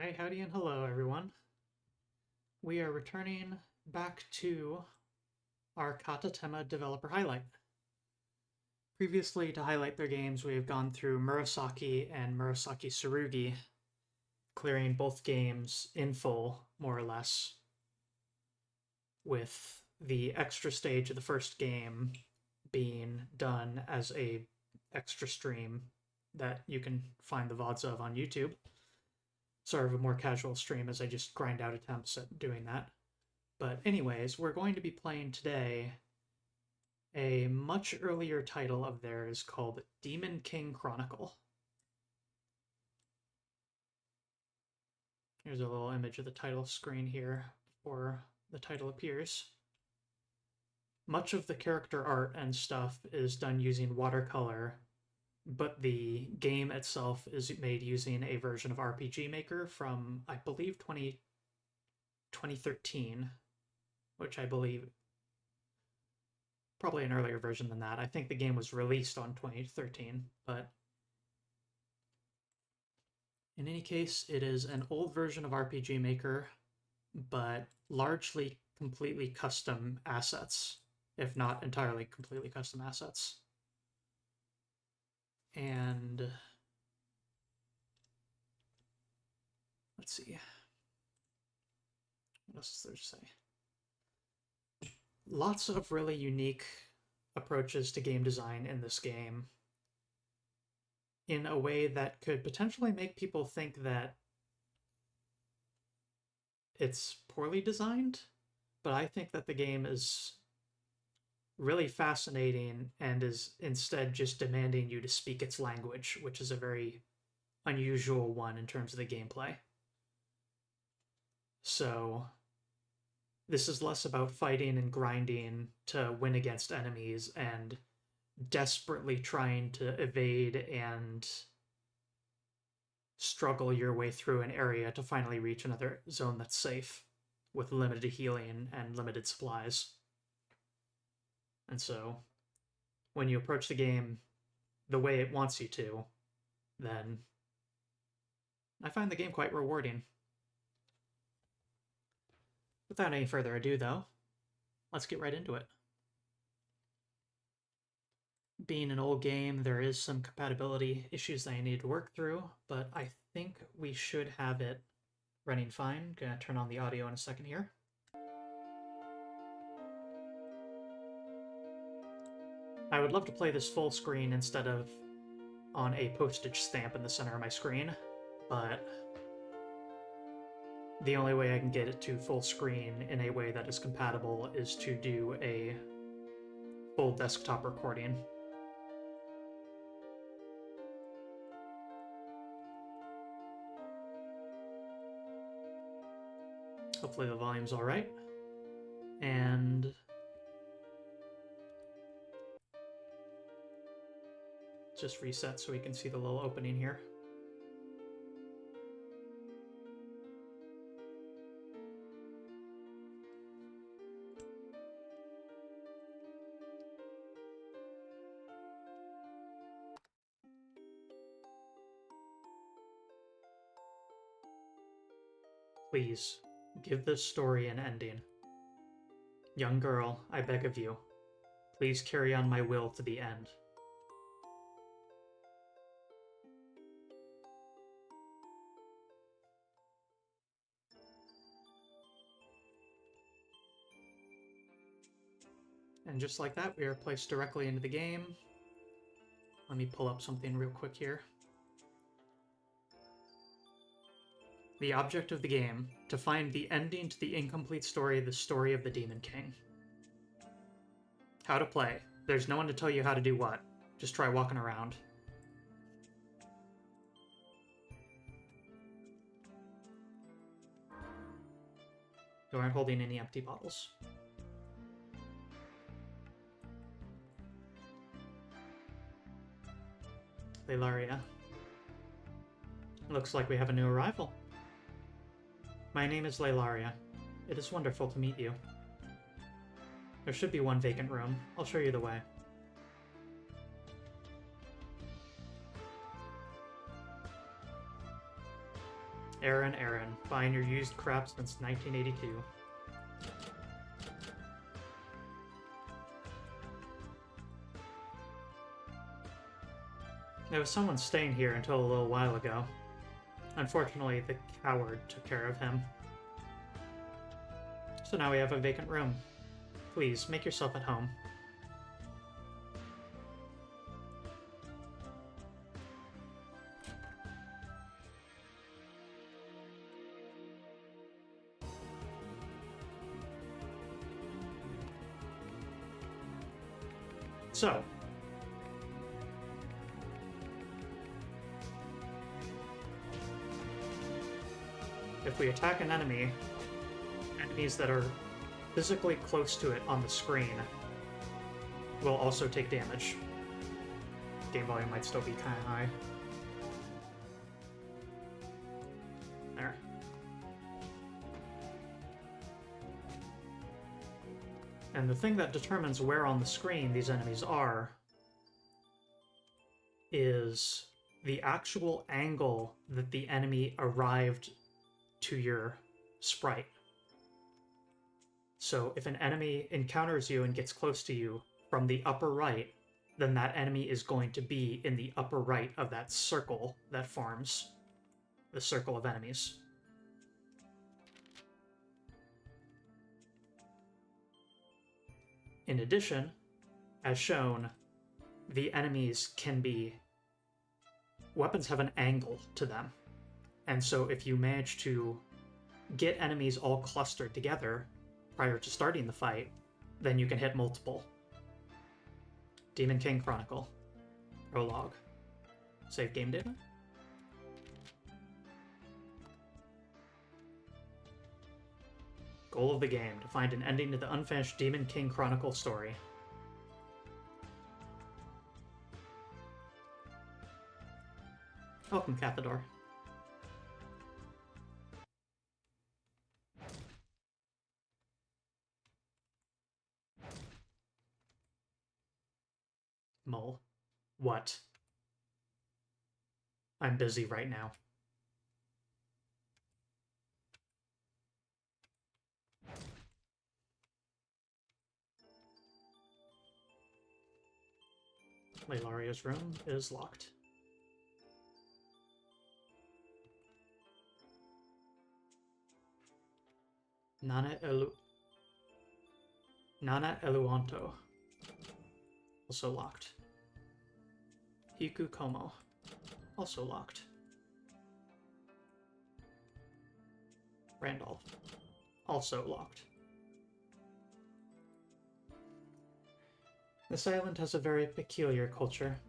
Hi, howdy, and hello, everyone. We are returning back to our Katatema developer highlight. Previously, to highlight their games, we have gone through Murasaki and Murasaki Tsurugi, clearing both games in full, more or less, with the extra stage of the first game being done as a extra stream that you can find the VODs of on YouTube. Sort of a more casual stream as I just grind out attempts at doing that. But anyways, we're going to be playing today a much earlier title of theirs called Demon King Chronicle. Here's a little image of the title screen here before the title appears. Much of the character art and stuff is done using watercolor, but the game itself is made using a version of RPG Maker from, I believe, 2013, which I believe probably an earlier version than that. I think the game was released on 2013, but in any case, it is an old version of RPG Maker, but largely completely custom assets, if not entirely completely custom assets. And let's see. What else is there to say? Lots of really unique approaches to game design in this game in a way that could potentially make people think that it's poorly designed, but I think that the game is really fascinating and is instead just demanding you to speak its language, which is a very unusual one in terms of the gameplay. So this is less about fighting and grinding to win against enemies and desperately trying to evade and struggle your way through an area to finally reach another zone that's safe with limited healing and limited supplies. And so when you approach the game the way it wants you to, then I find the game quite rewarding. Without any further ado, though, let's get right into it. Being an old game, there is some compatibility issues that I need to work through, but I think we should have it running fine. Gonna turn on the audio in a second here. I would love to play this full screen instead of on a postage stamp in the center of my screen, but the only way I can get it to full screen in a way that is compatible is to do a full desktop recording. Hopefully the volume's all right. And just reset so we can see the little opening here. Please, give this story an ending. Young girl, I beg of you, please carry on my will to the end. And just like that, we are placed directly into the game. Let me pull up something real quick here. The object of the game, to find the ending to the incomplete story, the story of the Demon King. How to play. There's no one to tell you how to do what. Just try walking around. You aren't holding any empty bottles. Leilaria. Looks like we have a new arrival. My name is Leilaria. It is wonderful to meet you. There should be one vacant room. I'll show you the way. Aaron. Buying your used crap since 1982. There was someone staying here until a little while ago. Unfortunately, the coward took care of him. So now we have a vacant room. Please, make yourself at home. So, if we attack an enemy, enemies that are physically close to it on the screen will also take damage. Game volume might still be kind of high. There. And the thing that determines where on the screen these enemies are is the actual angle that the enemy arrived to your sprite. So if an enemy encounters you and gets close to you from the upper right, then that enemy is going to be in the upper right of that circle that forms the circle of enemies. In addition, as shown, the enemies can be... weapons have an angle to them. And so if you manage to get enemies all clustered together prior to starting the fight, then you can hit multiple. Demon King Chronicle. Prologue. Save game data. Goal of the game, to find an ending to the unfinished Demon King Chronicle story. Welcome, Cathador. Mull. What? I'm busy right now. Leilaria's room is locked. Nana Eluanto. Also locked. Hiku Komo. Also locked. Randolph. Also locked. This island has a very peculiar culture.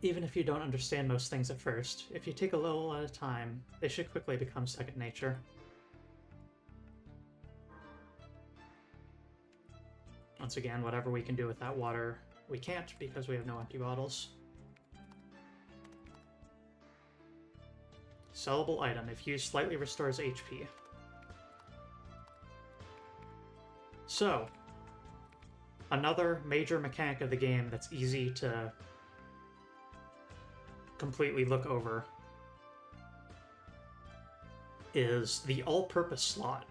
Even if you don't understand most things at first, if you take a little at a time, they should quickly become second nature. Once again, whatever we can do with that water, we can't because we have no empty bottles. Sellable item. If used, slightly restores HP. So, another major mechanic of the game that's easy to completely look over is the all-purpose slot.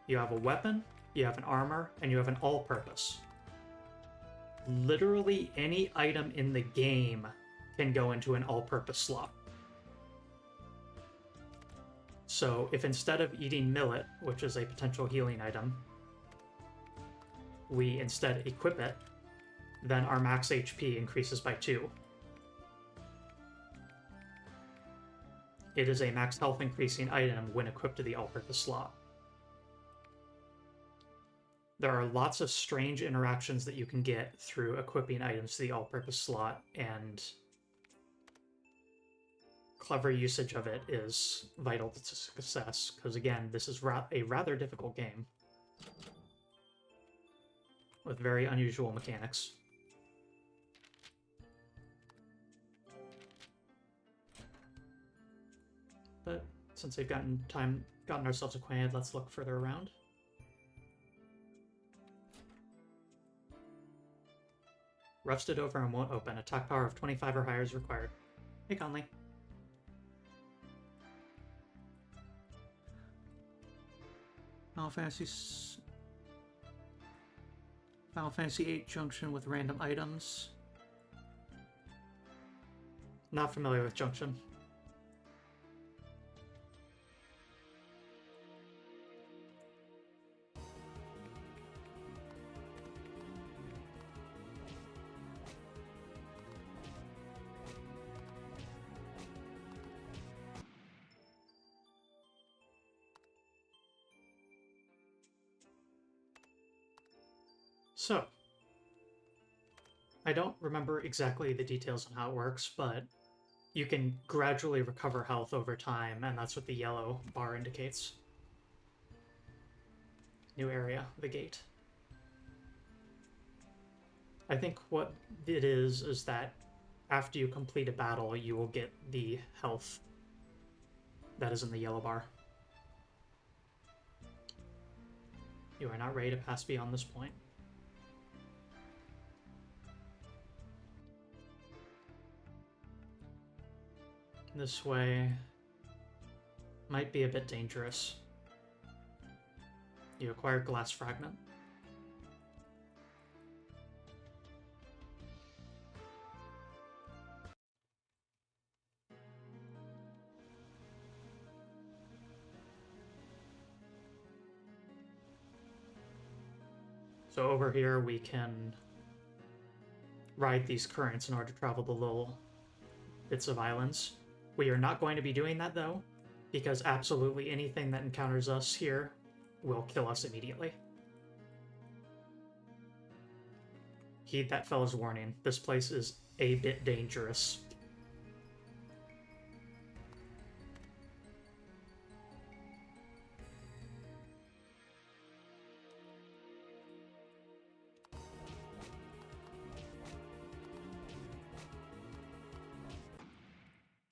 You have a weapon, you have an armor, and you have an all-purpose. Literally any item in the game can go into an all-purpose slot. So if instead of eating millet, which is a potential healing item, we instead equip it, then our max HP increases by 2. It is a max health increasing item when equipped to the all-purpose slot. There are lots of strange interactions that you can get through equipping items to the all-purpose slot, and clever usage of it is vital to success, because again, this is a rather difficult game with very unusual mechanics. But since we've gotten ourselves acquainted, let's look further around. Rusted over and won't open. Attack power of 25 or higher is required. Hey, Conley. Final Fantasy Final Fantasy VIII Junction with random items. Not familiar with Junction. So, I don't remember exactly the details on how it works, but you can gradually recover health over time, and that's what the yellow bar indicates. New area, the gate. I think what it is that after you complete a battle, you will get the health that is in the yellow bar. You are not ready to pass beyond this point. This way might be a bit dangerous. You acquire glass fragment. So over here we can ride these currents in order to travel the little bits of islands. We are not going to be doing that though, because absolutely anything that encounters us here will kill us immediately. Heed that fella's warning. This place is a bit dangerous.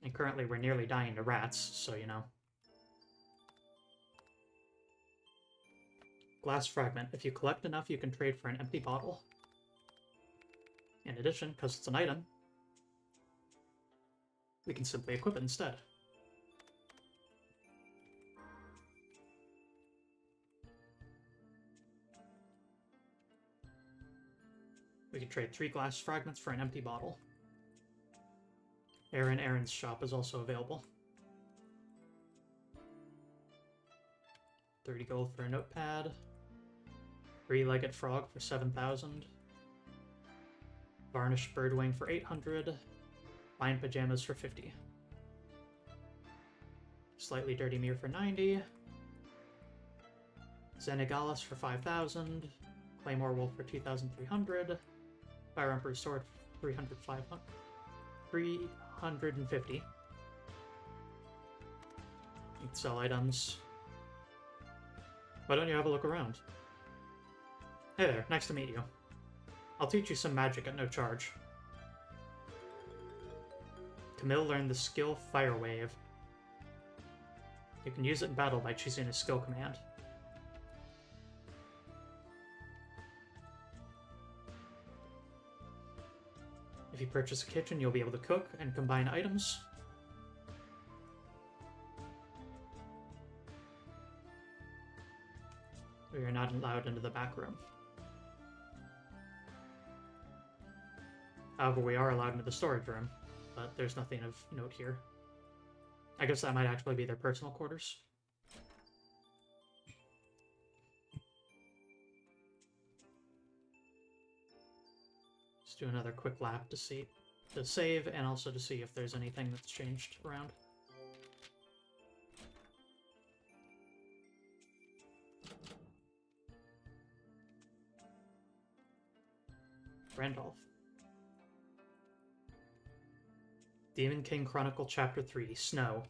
And currently we're nearly dying to rats, so you know. Glass fragment. If you collect enough, you can trade for an empty bottle. In addition, because it's an item, we can simply equip it instead. We can trade 3 glass fragments for an empty bottle. Aaron's shop is also available. 30 gold for a notepad. 3-legged frog for 7,000. Varnished birdwing for 800. Fine pajamas for 50. Slightly dirty mirror for 90. Xenigalis for 5,000. Claymore wolf for 2,300. Fire Emperor's sword for 350. You can sell items. Why don't you have a look around? Hey there, nice to meet you. I'll teach you some magic at no charge. Camille learned the skill Fire Wave. You can use it in battle by choosing a skill command. If you purchase a kitchen, you'll be able to cook and combine items. We are not allowed into the back room. However, we are allowed into the storage room, but there's nothing of note here. I guess that might actually be their personal quarters. Let's do another quick lap to save, and also to see if there's anything that's changed around. Randolph. Demon King Chronicle Chapter 3, Snow.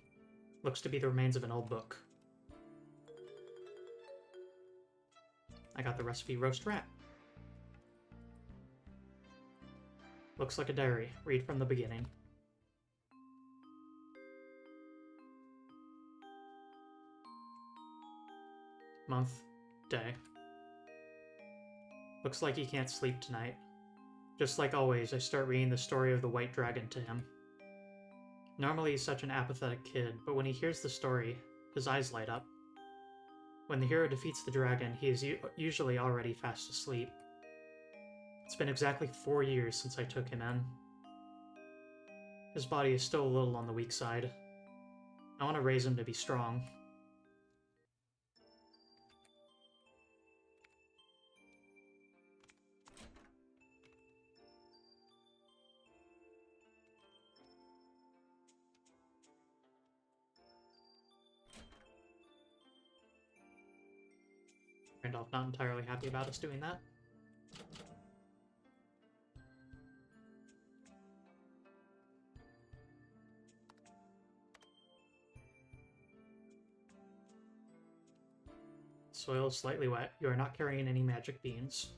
Looks to be the remains of an old book. I got the recipe roast rat. Looks like a diary. Read from the beginning. Month. Day. Looks like he can't sleep tonight. Just like always, I start reading the story of the White Dragon to him. Normally he's such an apathetic kid, but when he hears the story, his eyes light up. When the hero defeats the dragon, he is usually already fast asleep. It's been exactly 4 years since I took him in. His body is still a little on the weak side. I want to raise him to be strong. Randolph not entirely happy about us doing that. Soil is slightly wet. You are not carrying any magic beans.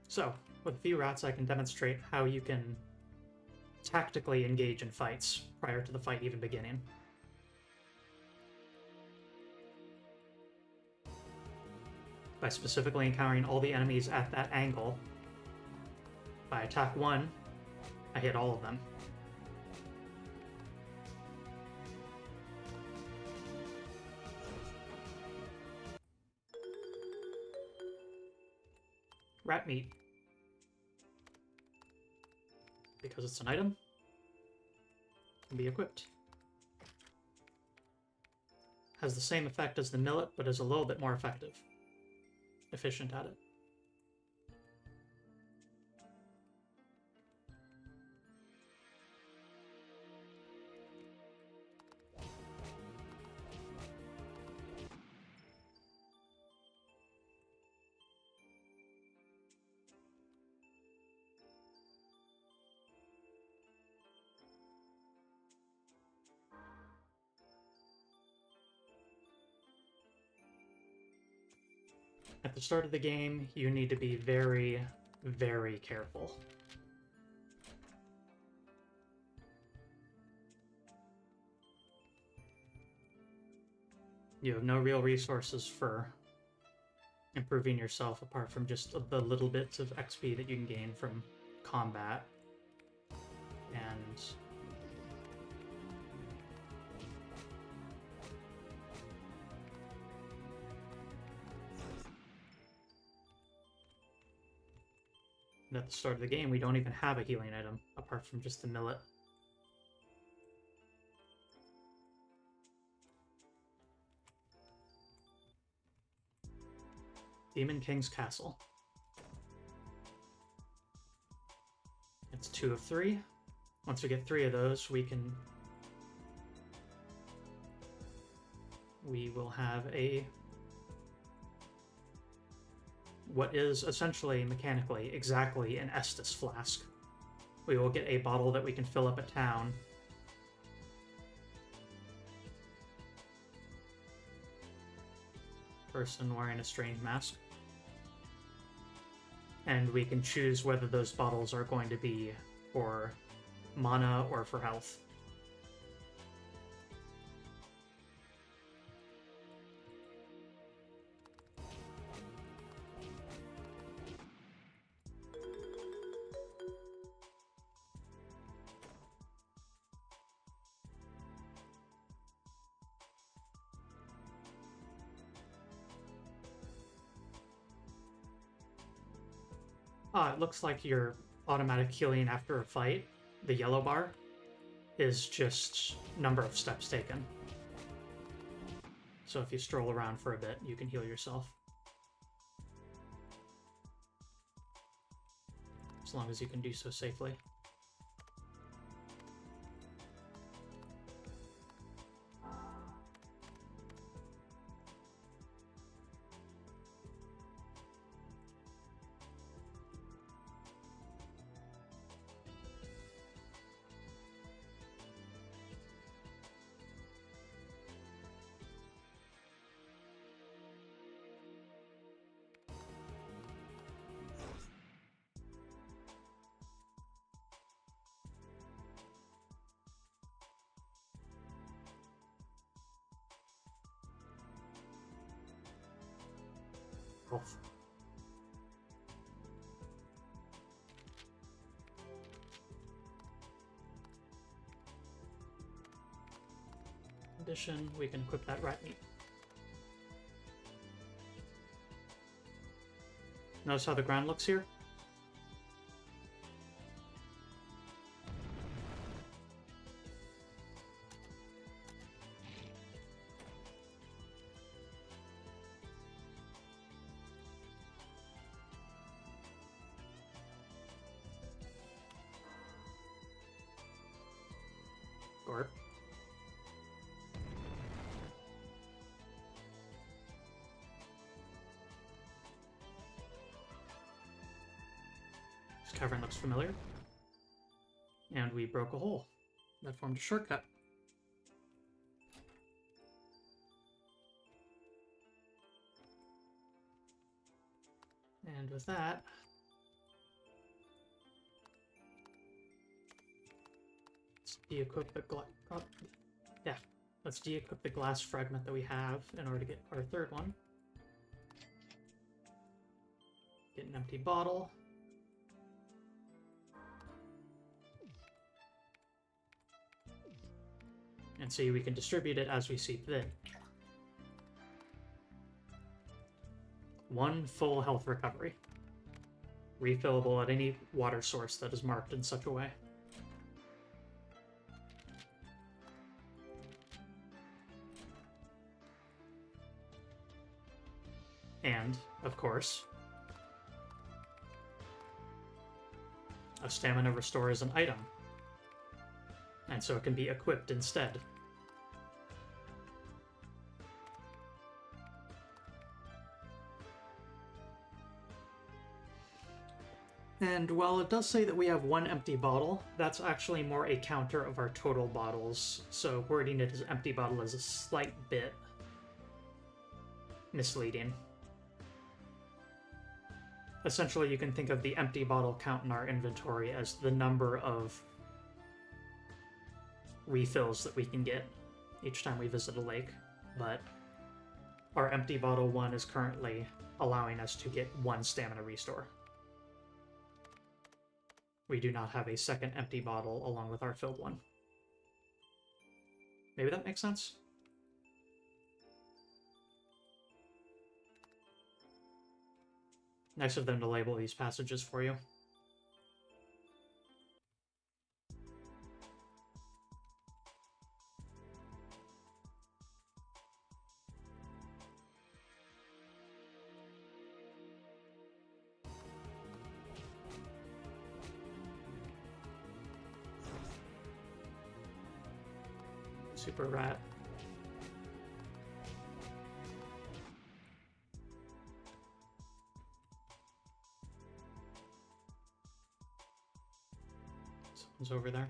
So, with a few rats I can demonstrate how you can tactically engage in fights prior to the fight even beginning. By specifically encountering all the enemies at that angle. By attack 1, I hit all of them. Rat meat. Because it's an item, can be equipped. Has the same effect as the millet, but is a little bit more effective. Efficient at it. At the start of the game, you need to be very, very careful. You have no real resources for improving yourself apart from just the little bits of XP that you can gain from combat. And at the start of the game, we don't even have a healing item, apart from just the millet. Demon King's Castle. It's 2 of 3. Once we get 3 of those, we will have what is essentially, mechanically, exactly an Estus flask. We will get a bottle that we can fill up at town. Person wearing a strange mask. And we can choose whether those bottles are going to be for mana or for health. It looks like your automatic healing after a fight, the yellow bar, is just number of steps taken. So if you stroll around for a bit, you can heal yourself. As long as you can do so safely. Health. edition, we can equip that rat meat. Notice how the ground looks here? Or this cavern looks familiar. And we broke a hole. That formed a shortcut. And with that, let's de-equip the let's de-equip the glass fragment that we have in order to get our third one. Get an empty bottle. And see, we can distribute it as we see fit. 1 full health recovery. Refillable at any water source that is marked in such a way. And, of course, a stamina restore is an item. And so it can be equipped instead. And while it does say that we have 1 empty bottle, that's actually more a counter of our total bottles, so wording it as empty bottle is a slight bit misleading. Essentially, you can think of the empty bottle count in our inventory as the number of refills that we can get each time we visit a lake, but our empty bottle 1 is currently allowing us to get 1 stamina restore. We do not have a second empty bottle along with our filled one. Maybe that makes sense? Nice of them to label these passages for you. Super rat. Someone's over there.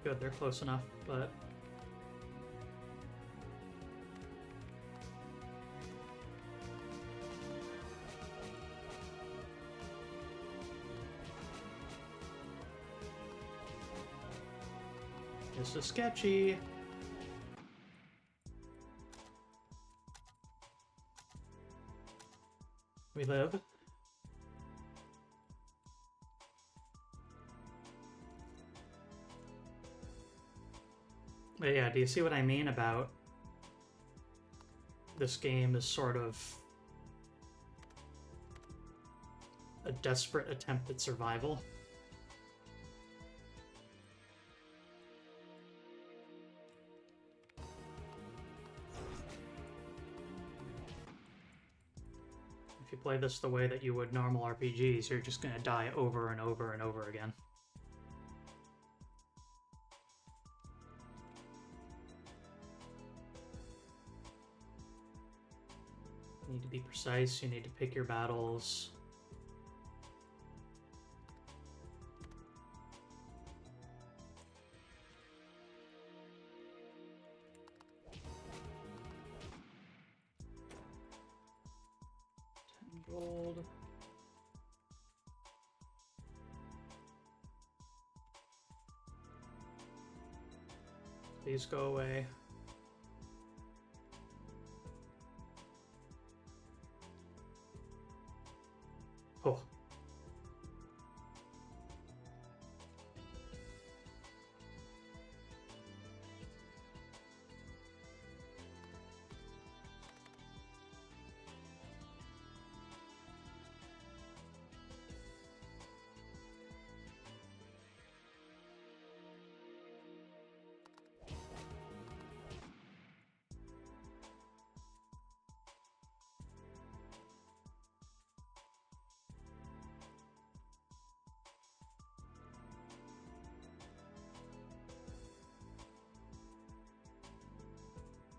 Good, they're close enough, but this is sketchy. We live. But yeah, do you see what I mean about this game is sort of a desperate attempt at survival? If you play this the way that you would normal RPGs, you're just gonna die over and over and over again. You need to be precise, you need to pick your battles. gold. These go away. Oh.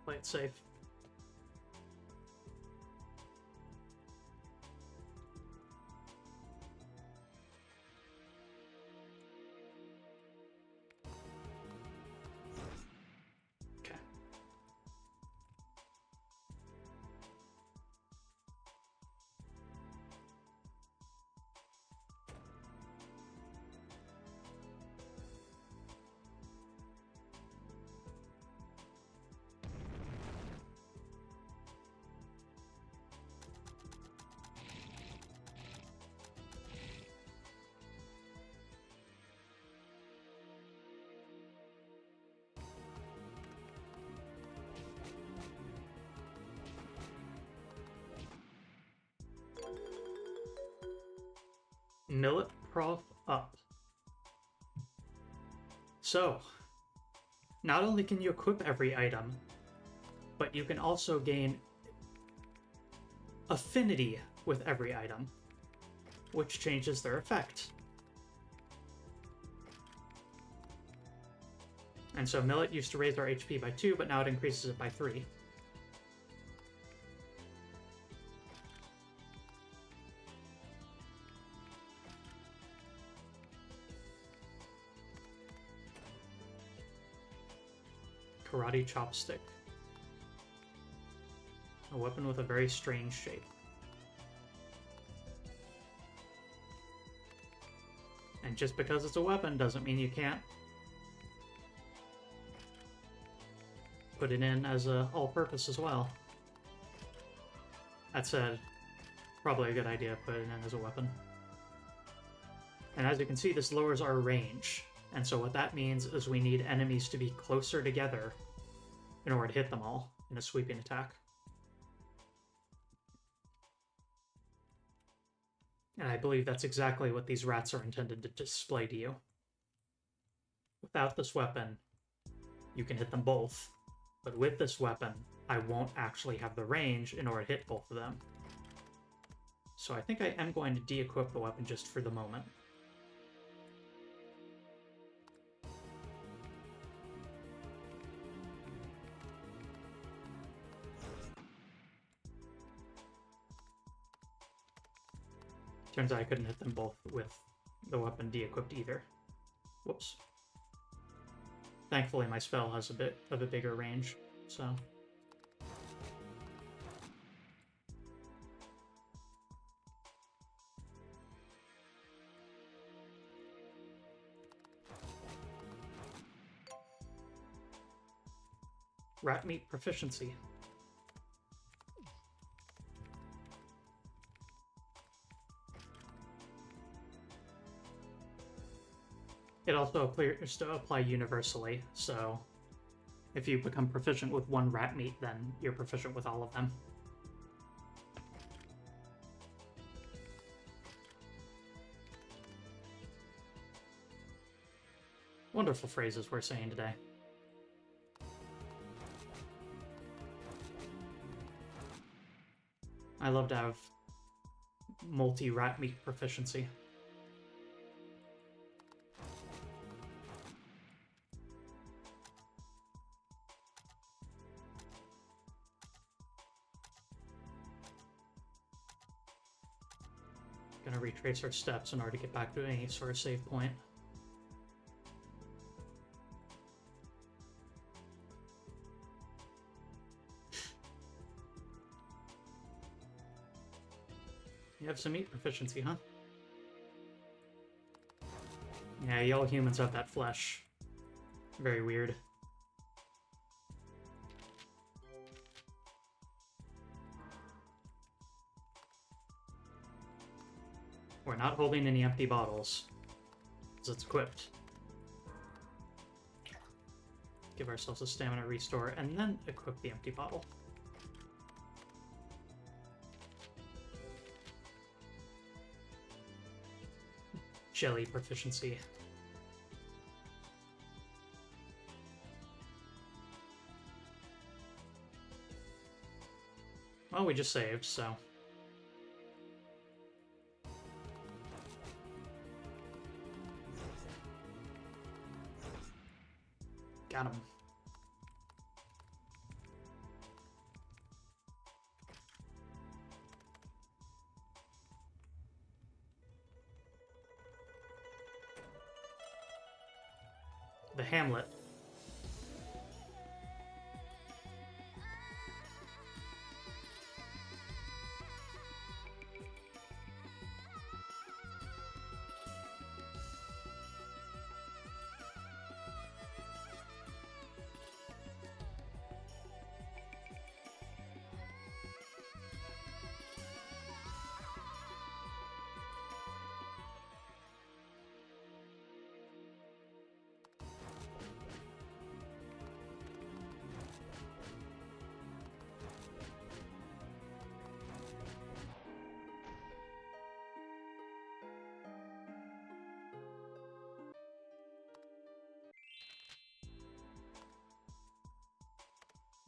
Play it safe. Okay. Millet Prof up. So, not only can you equip every item, but you can also gain affinity with every item, which changes their effect. And so Millet used to raise our HP by 2, but now it increases it by 3. Karate Chopstick. A weapon with a very strange shape. And just because it's a weapon doesn't mean you can't put it in as a all-purpose as well. That said, probably a good idea to put it in as a weapon. And as you can see, this lowers our range. And so what that means is we need enemies to be closer together in order to hit them all in a sweeping attack. And I believe that's exactly what these rats are intended to display to you. Without this weapon, you can hit them both. But with this weapon, I won't actually have the range in order to hit both of them. So I think I am going to de-equip the weapon just for the moment. Turns out I couldn't hit them both with the weapon de-equipped either. Whoops. Thankfully, my spell has a bit of a bigger range, so... Rat meat proficiency. It also appears to apply universally, so if you become proficient with one rat meat, then you're proficient with all of them. Wonderful phrases we're saying today. I love to have multi-rat meat proficiency. Gonna retrace our steps in order to get back to any sort of save point. You have some meat proficiency, huh? Yeah, y'all humans have that flesh. Very weird. We're not holding any empty bottles, because it's equipped. Give ourselves a stamina restore, and then equip the empty bottle. Jelly proficiency. Well, we just saved, so... Got him. The hamlet.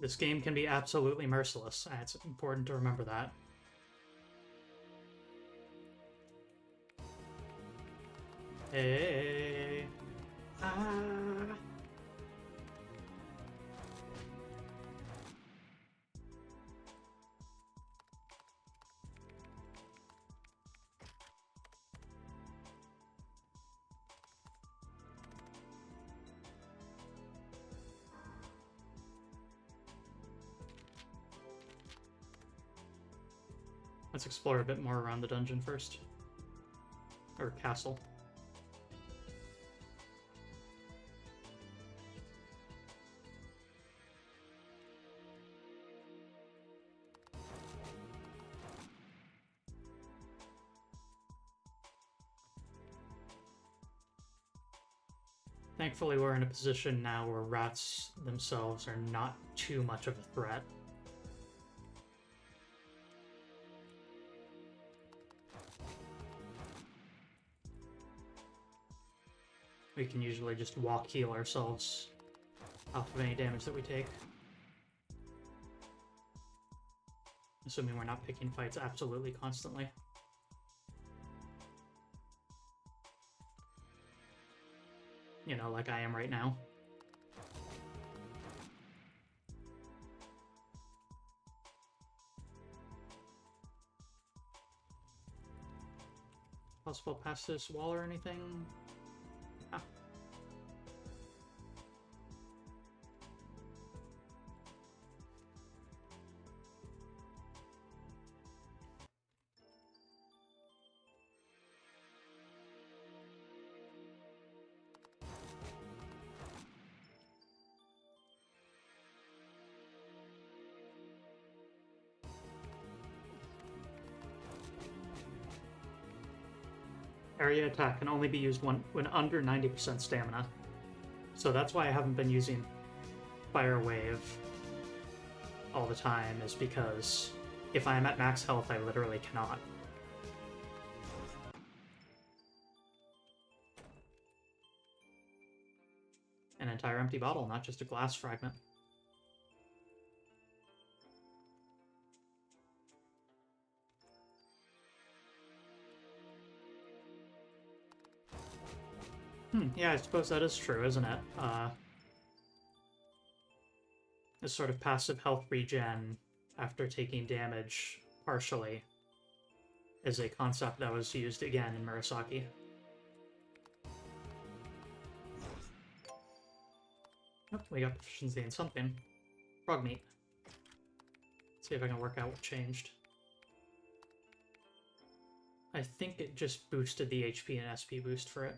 This game can be absolutely merciless, and it's important to remember that. Hey. Ah. Let's explore a bit more around the dungeon first. Or castle. Thankfully, we're in a position now where rats themselves are not too much of a threat. We can usually just walk heal ourselves off of any damage that we take. Assuming we're not picking fights absolutely constantly. You know, like I am right now. Possible past this wall or anything? Ah. Area attack can only be used when under 90% stamina. So that's why I haven't been using Fire Wave all the time, is because if I am at max health, I literally cannot. An entire empty bottle, not just a glass fragment. Yeah, I suppose that is true, isn't it? This sort of passive health regen after taking damage partially is a concept that was used again in Murasaki. Oh, we got proficiency in something. Frog meat. Let's see if I can work out what changed. I think it just boosted the HP and SP boost for it.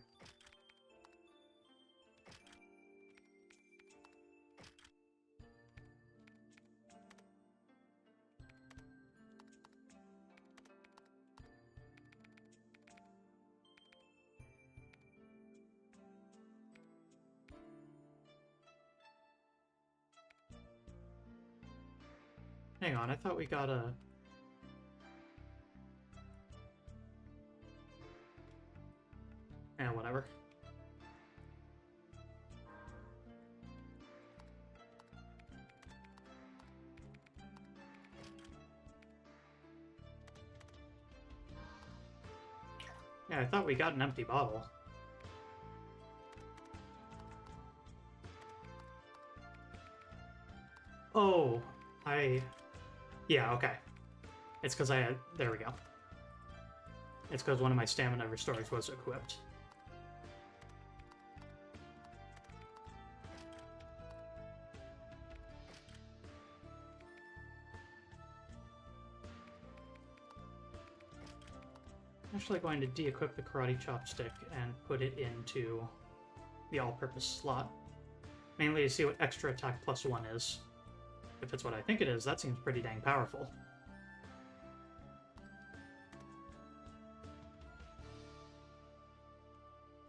Hang on, I thought we got a... Eh, whatever. Yeah, I thought we got an empty bottle. Oh, yeah, okay. It's because I had... There we go. It's because one of my stamina restores was equipped. I'm actually going to de-equip the karate chopstick and put it into the all-purpose slot. Mainly to see what extra attack +1 is. If it's what I think it is, that seems pretty dang powerful.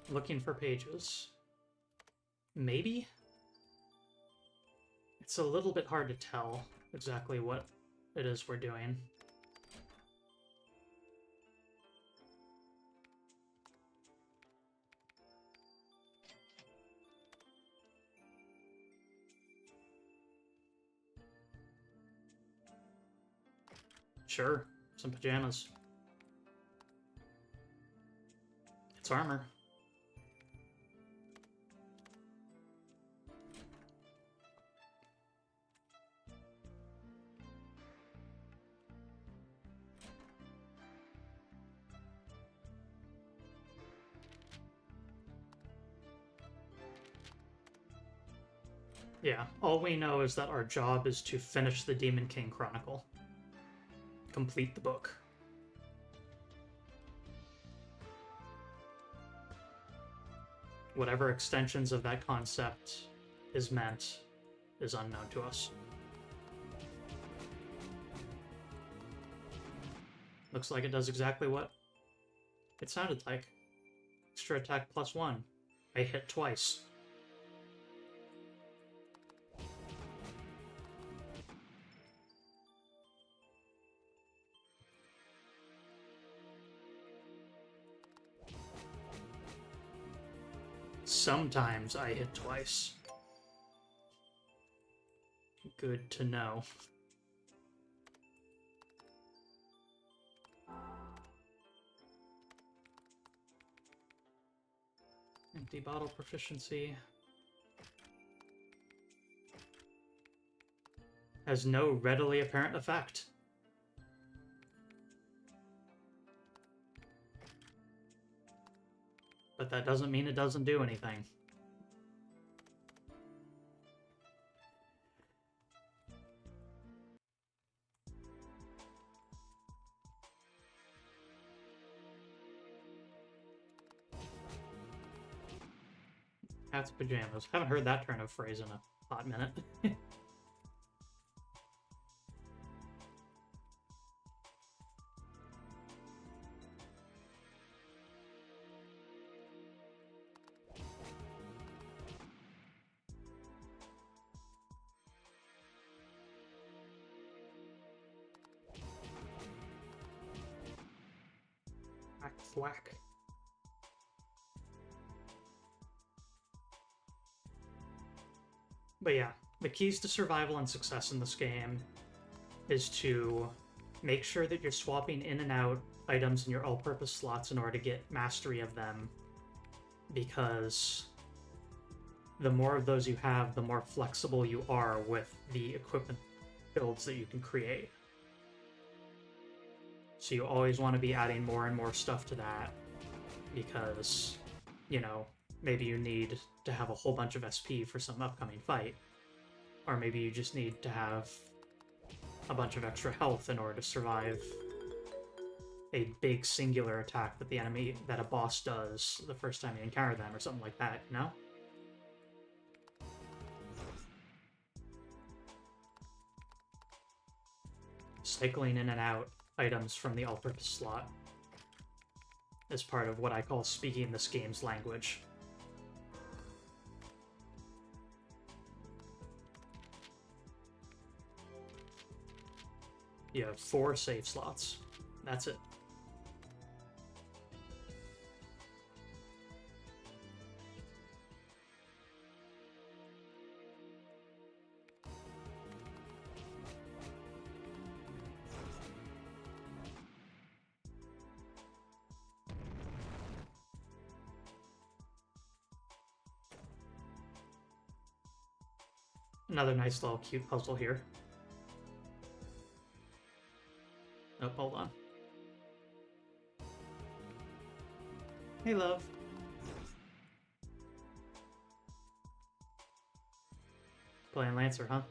Looking for pages. Maybe? It's a little bit hard to tell exactly what it is we're doing. Sure, some pajamas. It's armor. Yeah, all we know is that our job is to finish the Demon King Chronicle. Complete the book. Whatever extensions of that concept is meant is unknown to us. Looks like it does exactly what it sounded like. Extra attack +1. I hit twice. Sometimes I hit twice. Good to know. Empty bottle proficiency. Has no readily apparent effect. But that doesn't mean it doesn't do anything. Cat's pajamas. Haven't heard that turn of phrase in a hot minute. Thwack. But yeah, the keys to survival and success in this game is to make sure that you're swapping in and out items in your all-purpose slots in order to get mastery of them, because the more of those you have, the more flexible you are with the equipment builds that you can create. So you always want to be adding more and more stuff to that, because, you know, maybe you need to have a whole bunch of SP for some upcoming fight. Or maybe you just need to have a bunch of extra health in order to survive a big singular attack that a boss does the first time you encounter them, or something like that, you know? Cycling in and out items from the all-purpose slot is part of what I call speaking this game's language. You have 4 save slots. That's it. Another nice little cute puzzle here. Oh, hold on. Hey, love. Playing Lancer, huh?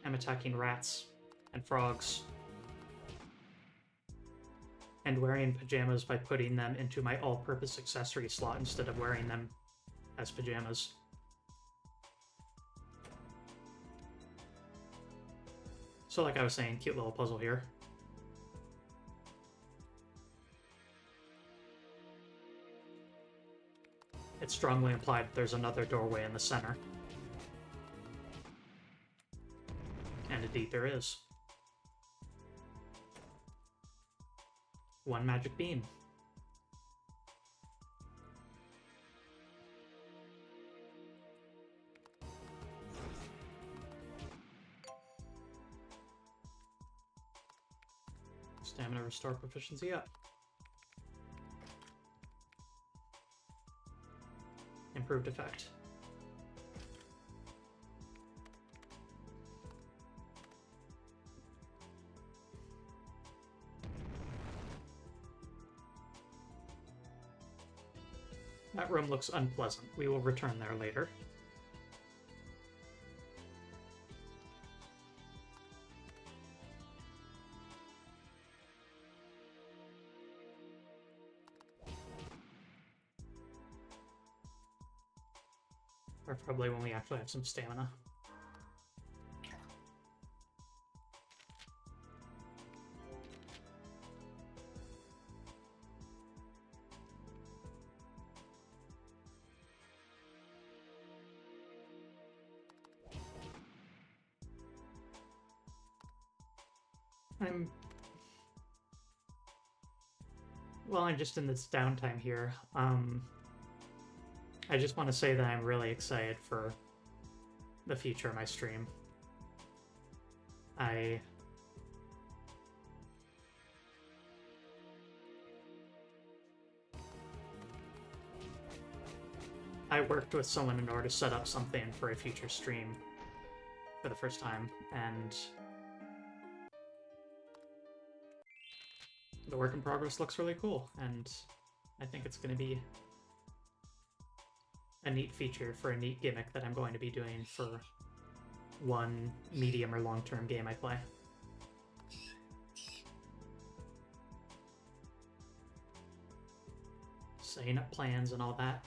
I'm attacking rats and frogs. And wearing pajamas by putting them into my all-purpose accessory slot instead of wearing them as pajamas. So like I was saying, cute little puzzle here. It's strongly implied that there's another doorway in the center. And indeed there is. 1 magic bean. Stamina restore proficiency up. Improved effect. That room looks unpleasant. We will return there later. Preferably when we actually have some stamina. I'm just in this downtime here. I just want to say that I'm really excited for the future of my stream. I worked with someone in order to set up something for a future stream for the first time, and the work in progress looks really cool, and I think it's going to be a neat feature for a neat gimmick that I'm going to be doing for one medium or long-term game I play. Setting up plans and all that.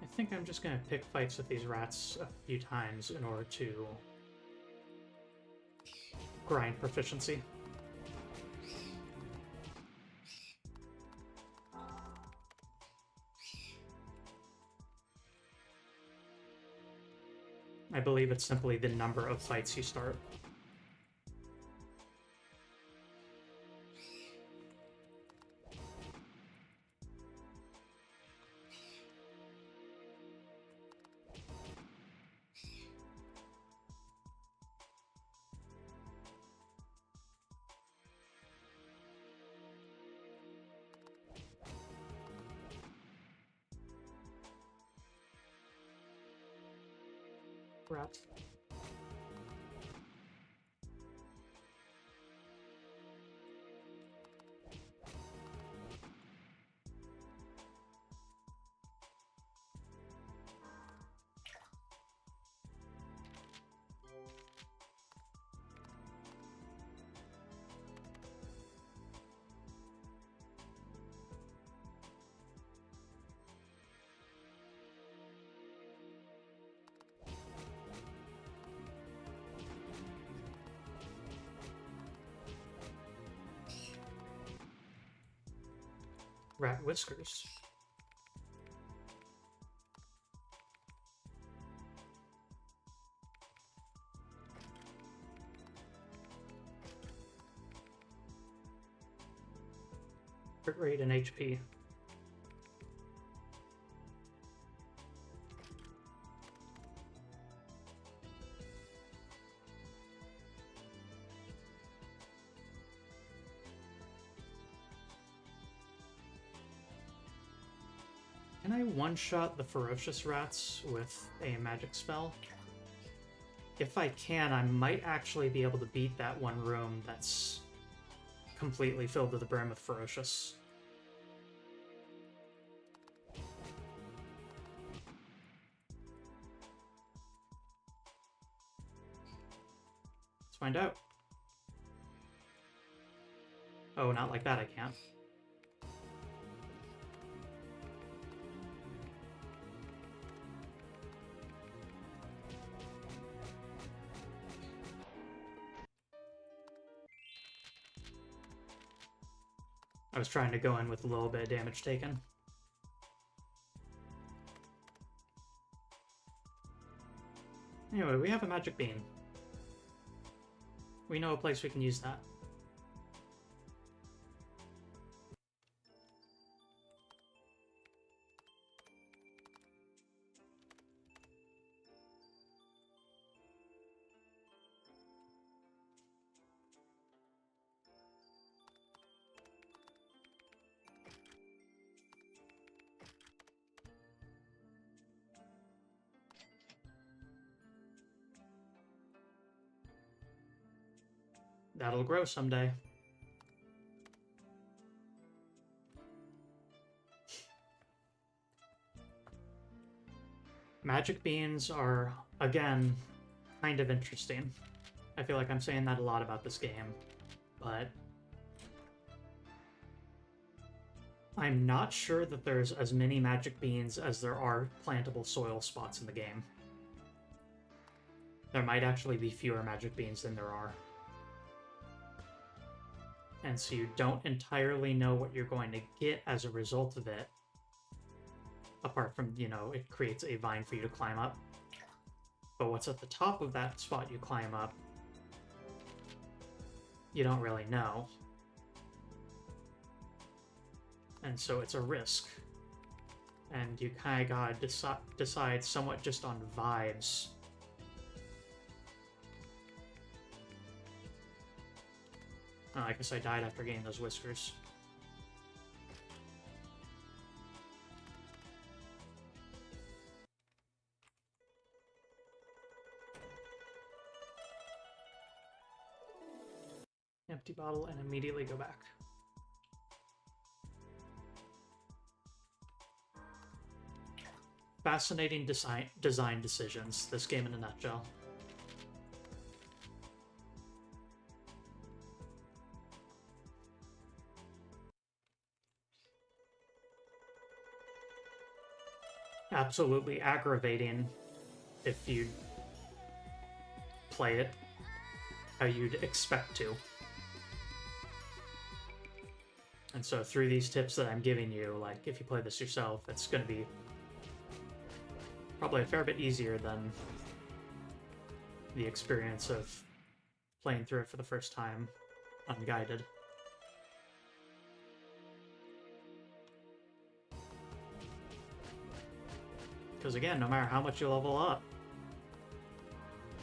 I think I'm just going to pick fights with these rats a few times in order to grind proficiency. I believe it's simply the number of fights you start. Rat. Rat whiskers. Crit rate and HP. Can I one-shot the ferocious rats with a magic spell? If I can, I might actually be able to beat that one room that's completely filled to the brim with ferocious. Let's find out. Oh, not like that, I can't. I was trying to go in with a little bit of damage taken. Anyway, we have a magic bean. We know a place we can use that. That'll grow someday. Magic beans are, again, kind of interesting. I feel like I'm saying that a lot about this game, but I'm not sure that there's as many magic beans as there are plantable soil spots in the game. There might actually be fewer magic beans than there are. And so you don't entirely know what you're going to get as a result of it. Apart from, you know, it creates a vine for you to climb up. But what's at the top of that spot you climb up, you don't really know. And so it's a risk. And you kind of gotta decide somewhat just on vibes. Oh, I guess I died after getting those whiskers. Empty bottle and immediately go back. Fascinating design decisions, this game in a nutshell. Absolutely aggravating if you play it how you'd expect to. And so through these tips that I'm giving you, like, if you play this yourself, it's going to be probably a fair bit easier than the experience of playing through it for the first time unguided. Because again, no matter how much you level up,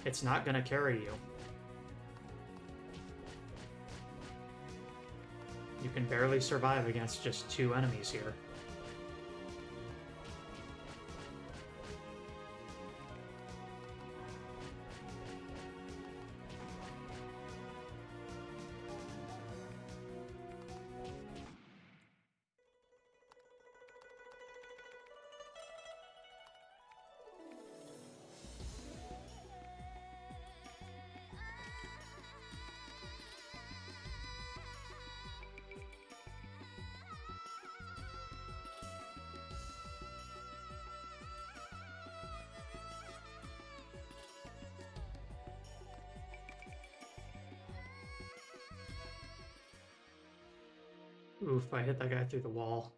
it's not going to carry you. You can barely survive against just 2 enemies here. Oof, I hit that guy through the wall.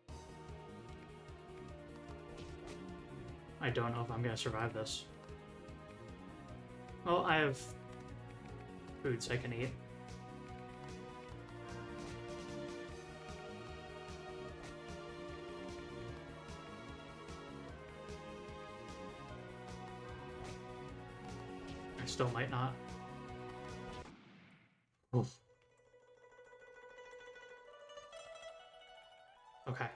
I don't know if I'm gonna survive this. Well, I have foods I can eat. I still might not. Oof. Okay.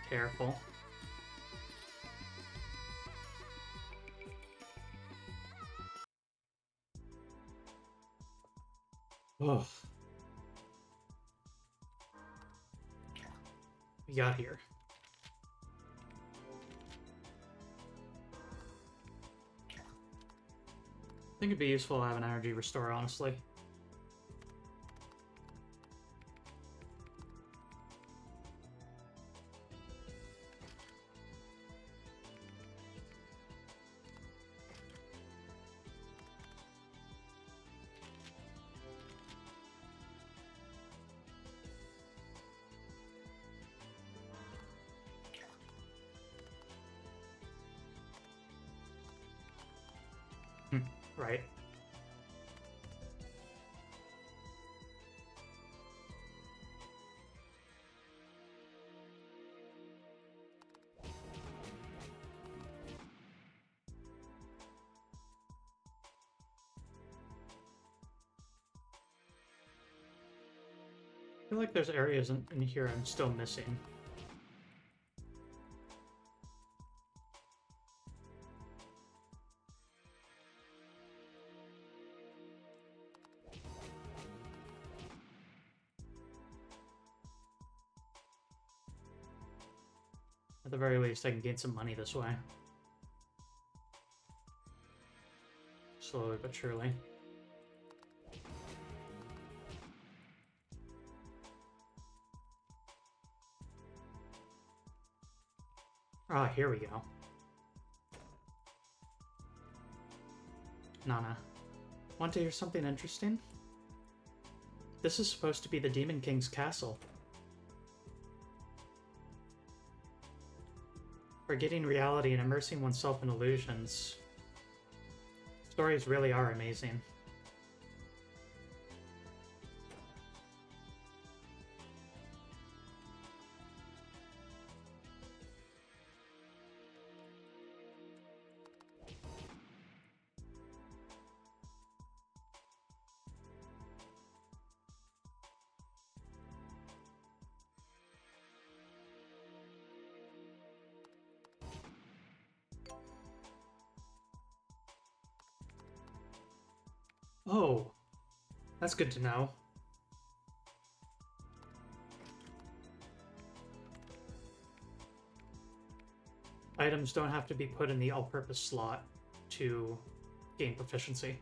Careful. Ugh. We got here. I think it'd be useful to have an energy restore, honestly. Right. I feel like there's areas in here I'm still missing. At the very least, I can gain some money this way. Slowly but surely. Ah, here we go. Nana. Want to hear something interesting? This is supposed to be the Demon King's castle. Forgetting reality and immersing oneself in illusions. Stories really are amazing. Oh, that's good to know. Items don't have to be put in the all-purpose slot to gain proficiency.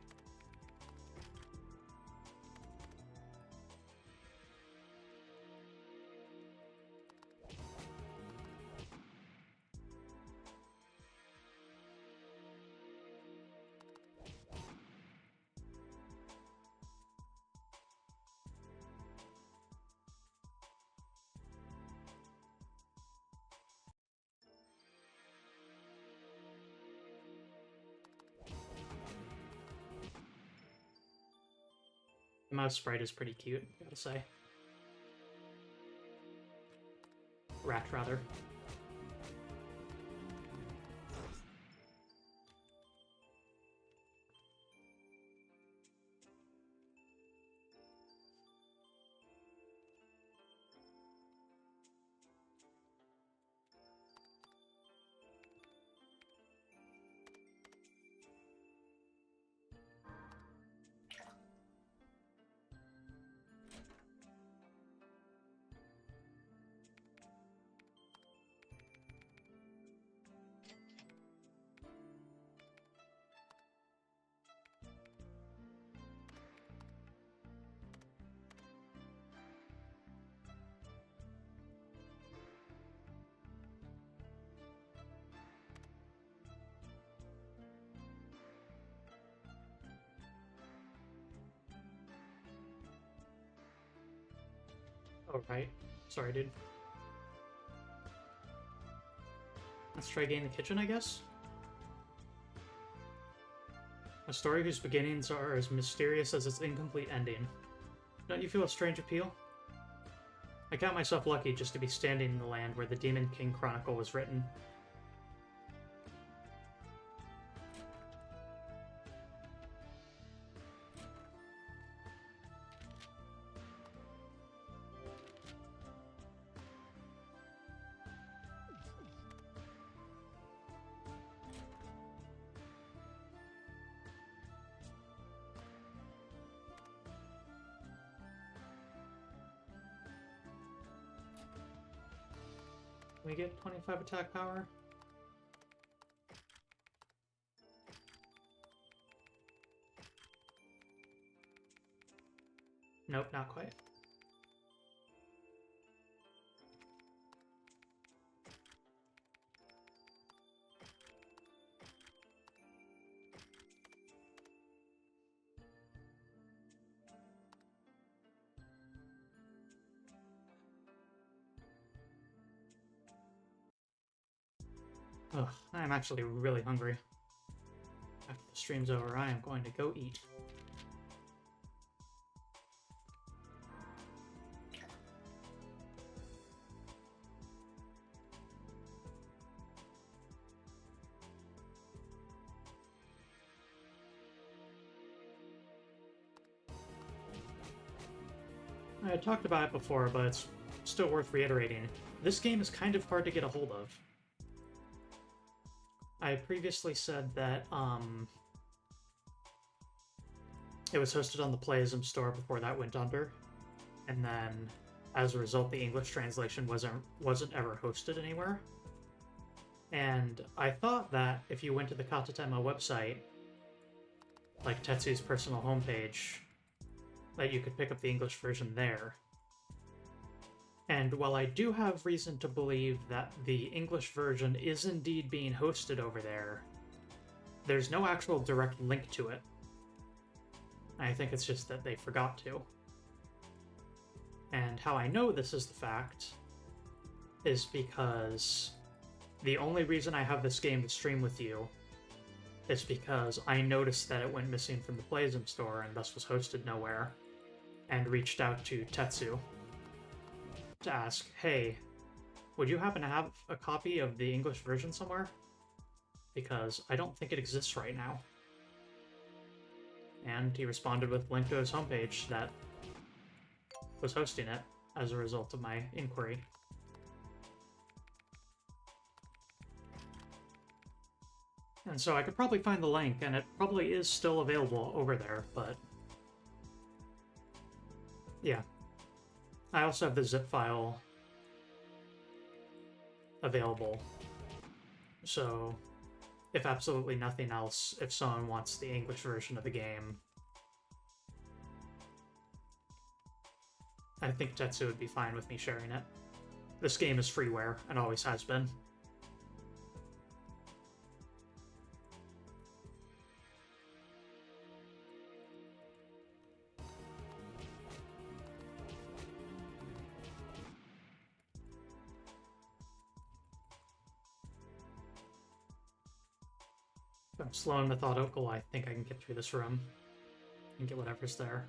The mouse sprite is pretty cute, I gotta say. Rat, rather. Oh, right. Sorry, dude. Let's try getting the kitchen, I guess? A story whose beginnings are as mysterious as its incomplete ending. Don't you feel a strange appeal? I count myself lucky just to be standing in the land where the Demon King Chronicle was written. Can we get 25 attack power? Nope, not quite. Ugh, I'm actually really hungry. After the stream's over, I am going to go eat. I talked about it before, but it's still worth reiterating. This game is kind of hard to get a hold of. I previously said that it was hosted on the Playism store before that went under, and then as a result, the English translation wasn't ever hosted anywhere. And I thought that if you went to the Katatema website, like Tetsu's personal homepage, that you could pick up the English version there. And while I do have reason to believe that the English version is indeed being hosted over there, there's no actual direct link to it. I think it's just that they forgot to. And how I know this is the fact is because the only reason I have this game to stream with you is because I noticed that it went missing from the Playism store and thus was hosted nowhere, and reached out to Tetsu to ask, hey, would you happen to have a copy of the English version somewhere? Because I don't think it exists right now. And he responded with a link to his homepage that was hosting it as a result of my inquiry. And so I could probably find the link, and it probably is still available over there, but yeah. I also have the zip file available, so if absolutely nothing else, if someone wants the English version of the game, I think Tetsu would be fine with me sharing it. This game is freeware, and always has been. If I'm slow and methodical, I think I can get through this room and get whatever's there.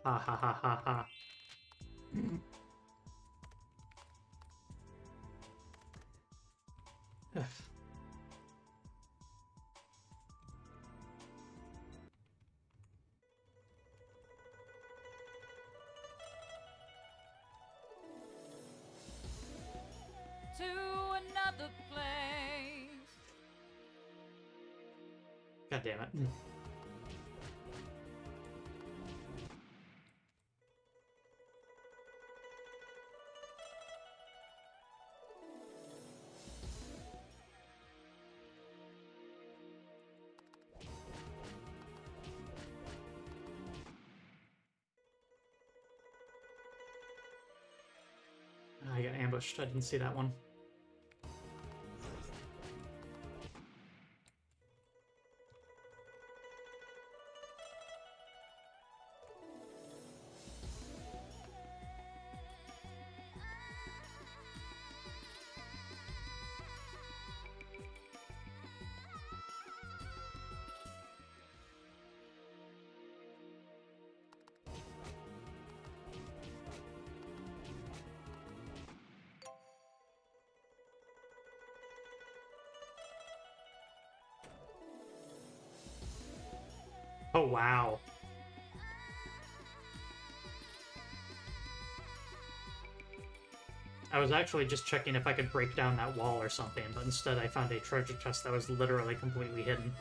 Ha ha ha ha ha. To another place. God damn it. I got ambushed. I didn't see that one. Oh, wow. I was actually just checking if I could break down that wall or something, but instead I found a treasure chest that was literally completely hidden.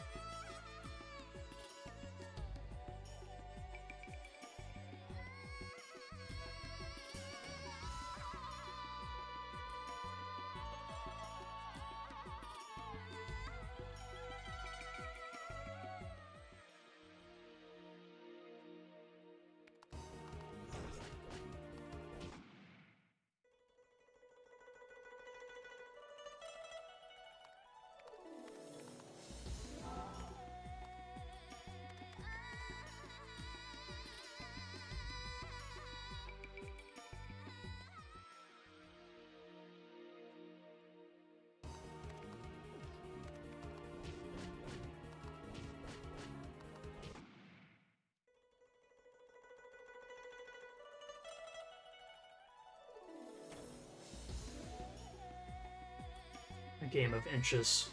A game of inches.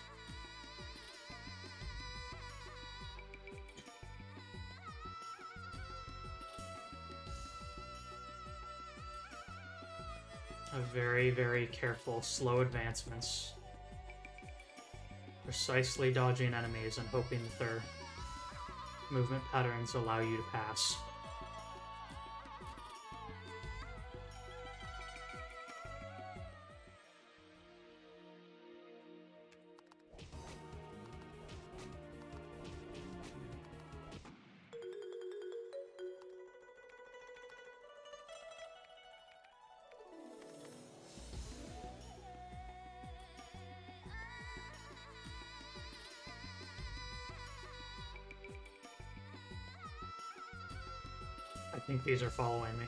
A very, very careful, slow advancements. Precisely dodging enemies and hoping that their movement patterns allow you to pass. I think these are following me.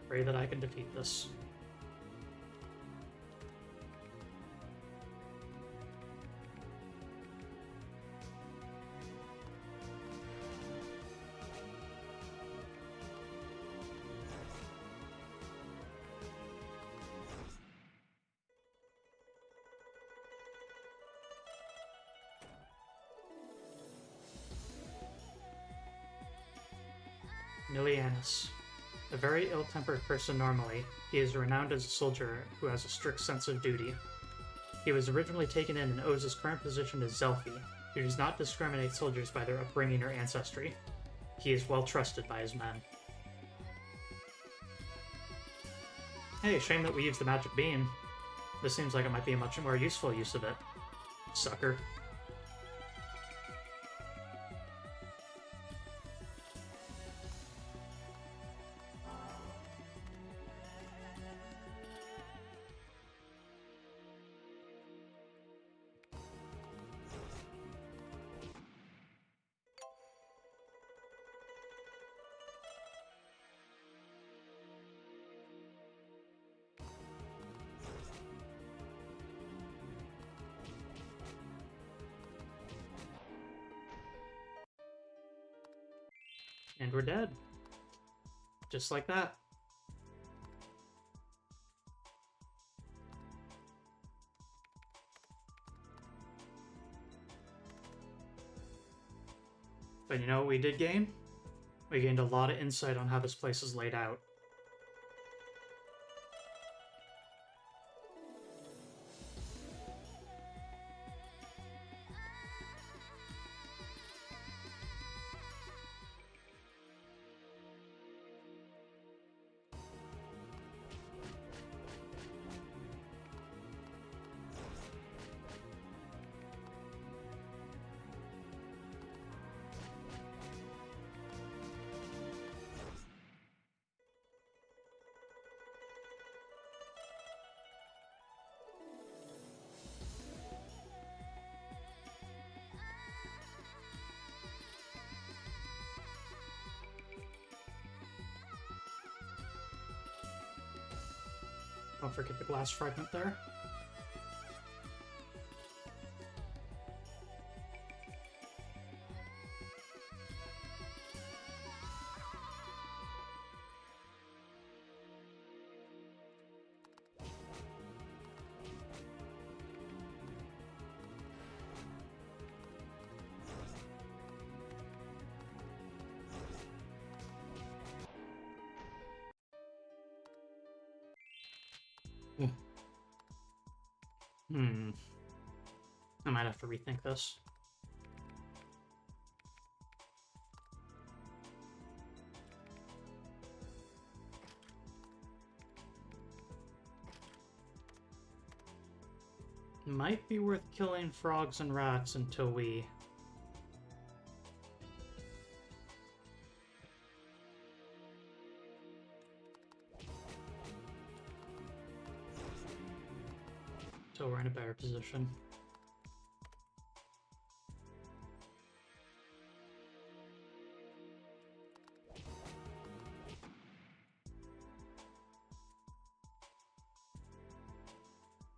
Pray that I can defeat this. Milianus. A very ill-tempered person normally, he is renowned as a soldier who has a strict sense of duty. He was originally taken in and owes his current position to Zelfi, who does not discriminate soldiers by their upbringing or ancestry. He is well trusted by his men. Hey, shame that we used the magic beam. This seems like it might be a much more useful use of it. Sucker. And we're dead. Just like that. But you know what we did gain? We gained a lot of insight on how this place is laid out. Don't forget the glass fragment there. I might have to rethink this. Might be worth killing frogs and rats until we... until we're in a better position.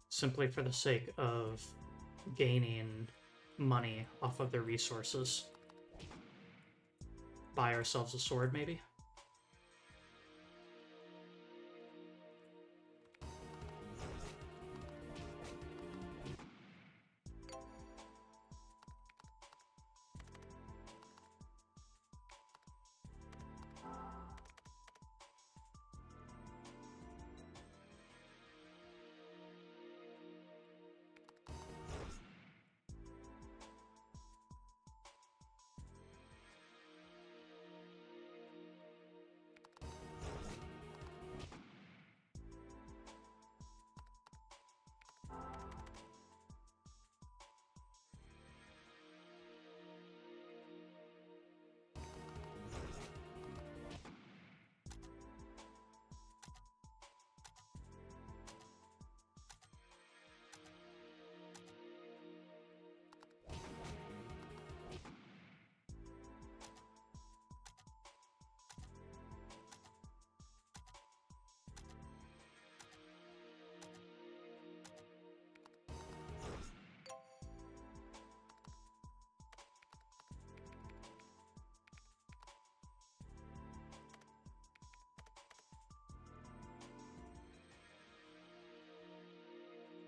Simply for the sake of gaining money off of their resources. Buy ourselves a sword, maybe?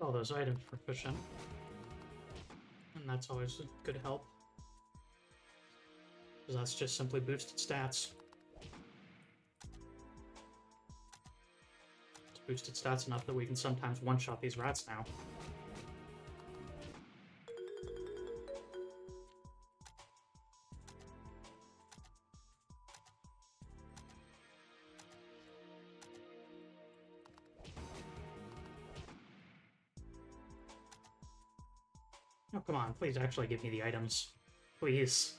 All those items proficient. And that's always a good help. Because that's just simply boosted stats. It's boosted stats enough that we can sometimes one-shot these rats now. Oh, come on, please actually give me the items. Please.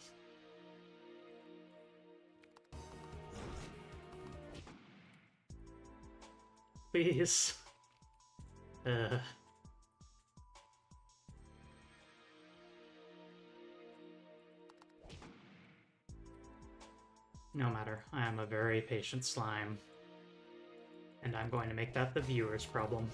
Please. No matter, I am a very patient slime. And I'm going to make that the viewer's problem.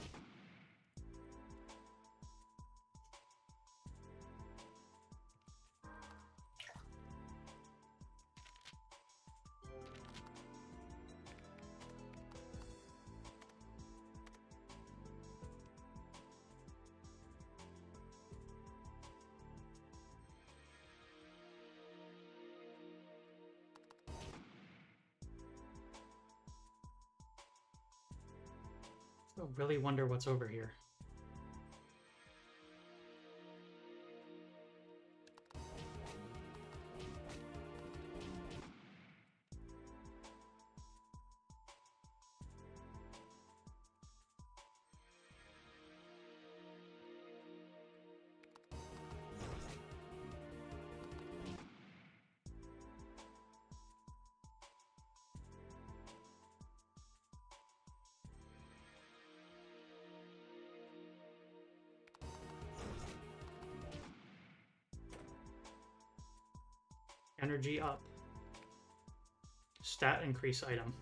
I really wonder what's over here. Energy up. Stat increase item.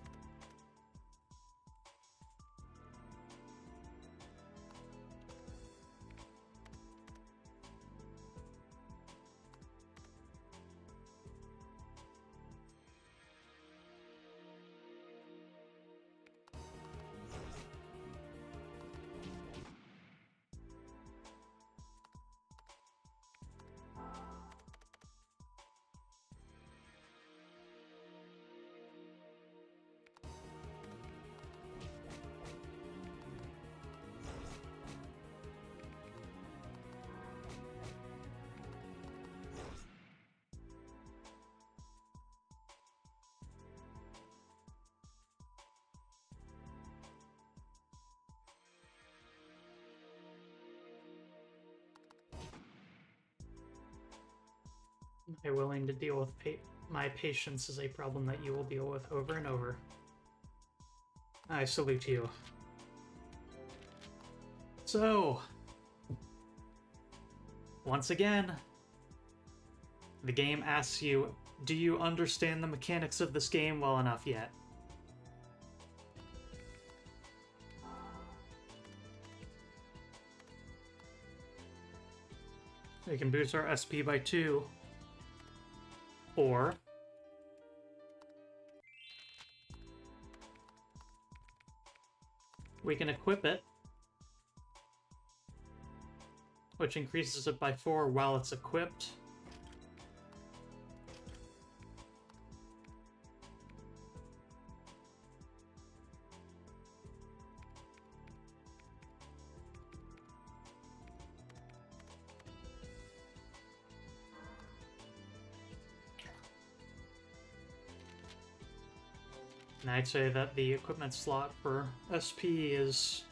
Am I willing to deal with my patience is a problem that you will deal with over and over. I salute you. So, once again, the game asks you, do you understand the mechanics of this game well enough yet? We can boost our SP by 2, or we can equip it, which increases it by 4 while it's equipped. And I'd say that the equipment slot for SP is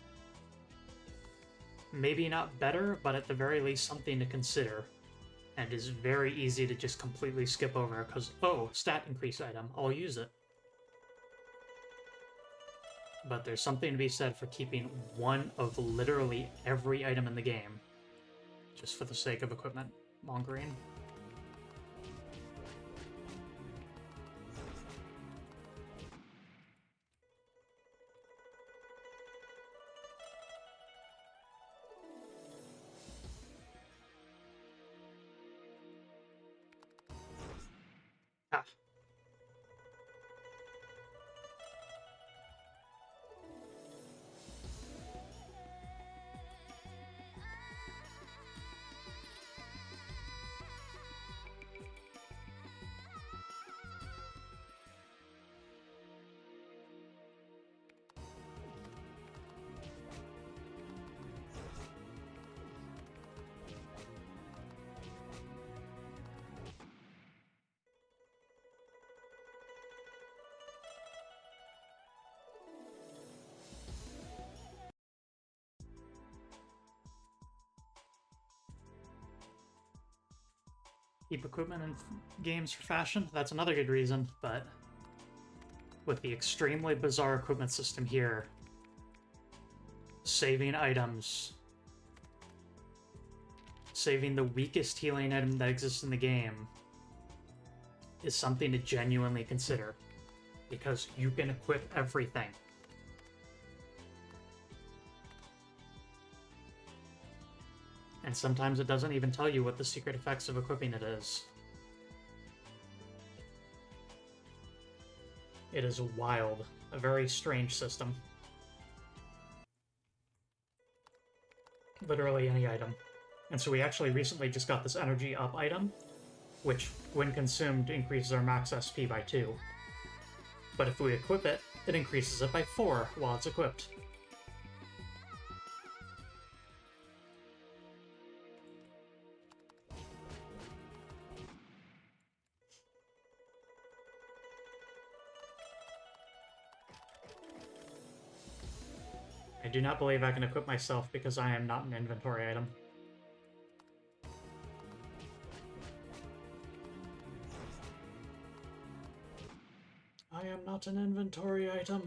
maybe not better, but at the very least something to consider. And is very easy to just completely skip over because, oh, stat increase item, I'll use it. But there's something to be said for keeping one of literally every item in the game, just for the sake of equipment mongering. Ah. Keep equipment in games for fashion, that's another good reason, but with the extremely bizarre equipment system here, saving items, saving the weakest healing item that exists in the game is something to genuinely consider, because you can equip everything. And sometimes it doesn't even tell you what the secret effects of equipping it is. It is wild. A very strange system. Literally any item. And so we actually recently just got this energy up item, which, when consumed, increases our max SP by 2. But if we equip it, it increases it by 4 while it's equipped. I do not believe I can equip myself because I am not an inventory item. I am not an inventory item.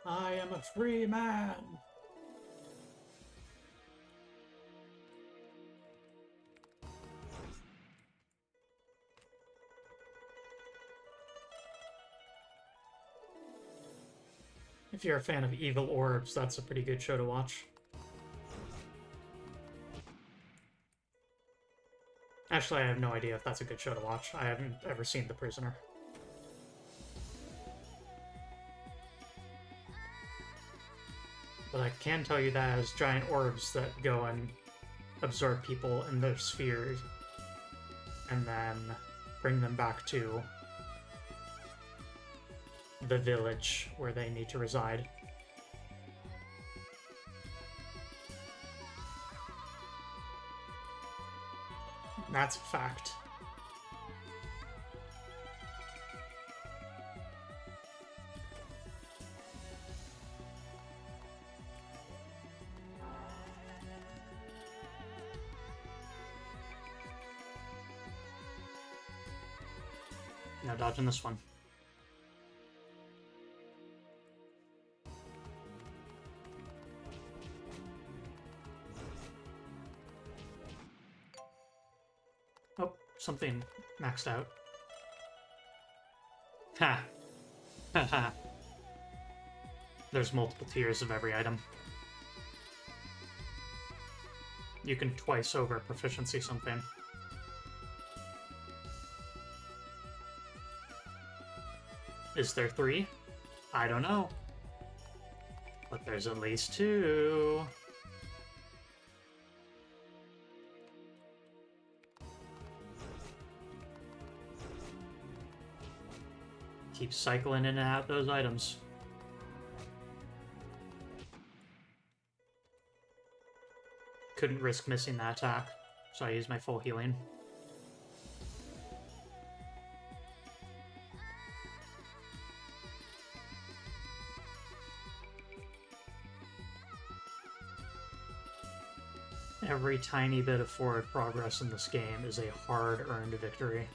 I am a free man. If you're a fan of evil orbs, that's a pretty good show to watch. Actually, I have no idea if that's a good show to watch. I haven't ever seen The Prisoner. But I can tell you that it has giant orbs that go and absorb people in their spheres and then bring them back to the village where they need to reside. That's a fact. No dodging this one. Oh, something maxed out. Ha! Ha ha. There's multiple tiers of every item. You can twice over proficiency something. Is there 3? I don't know. But there's at least 2. Keep cycling in and out those items. Couldn't risk missing that attack, so I used my full healing. Every tiny bit of forward progress in this game is a hard-earned victory.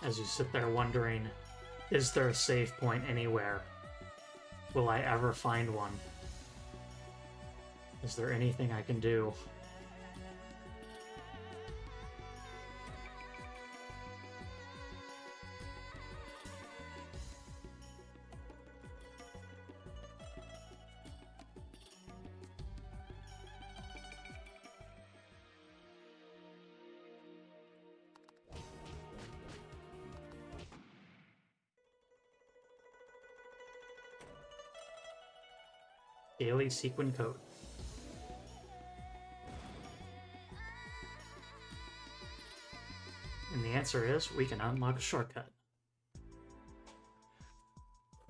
As you sit there wondering, is there a save point anywhere? Will I ever find one? Is there anything I can do? Daily sequin code. And the answer is we can unlock a shortcut.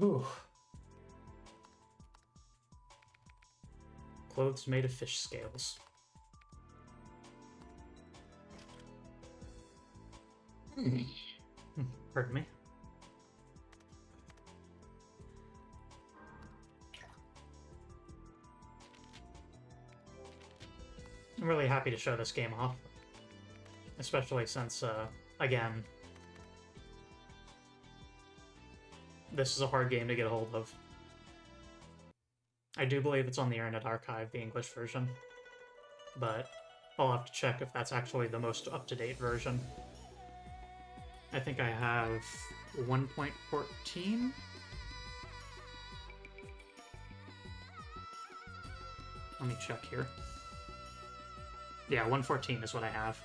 Ooh. Clothes made of fish scales. Pardon me. I'm really happy to show this game off. Especially since, again, this is a hard game to get a hold of. I do believe it's on the Internet Archive, the English version, but I'll have to check if that's actually the most up-to-date version. I think I have 1.14. Let me check here. Yeah, 114 is what I have.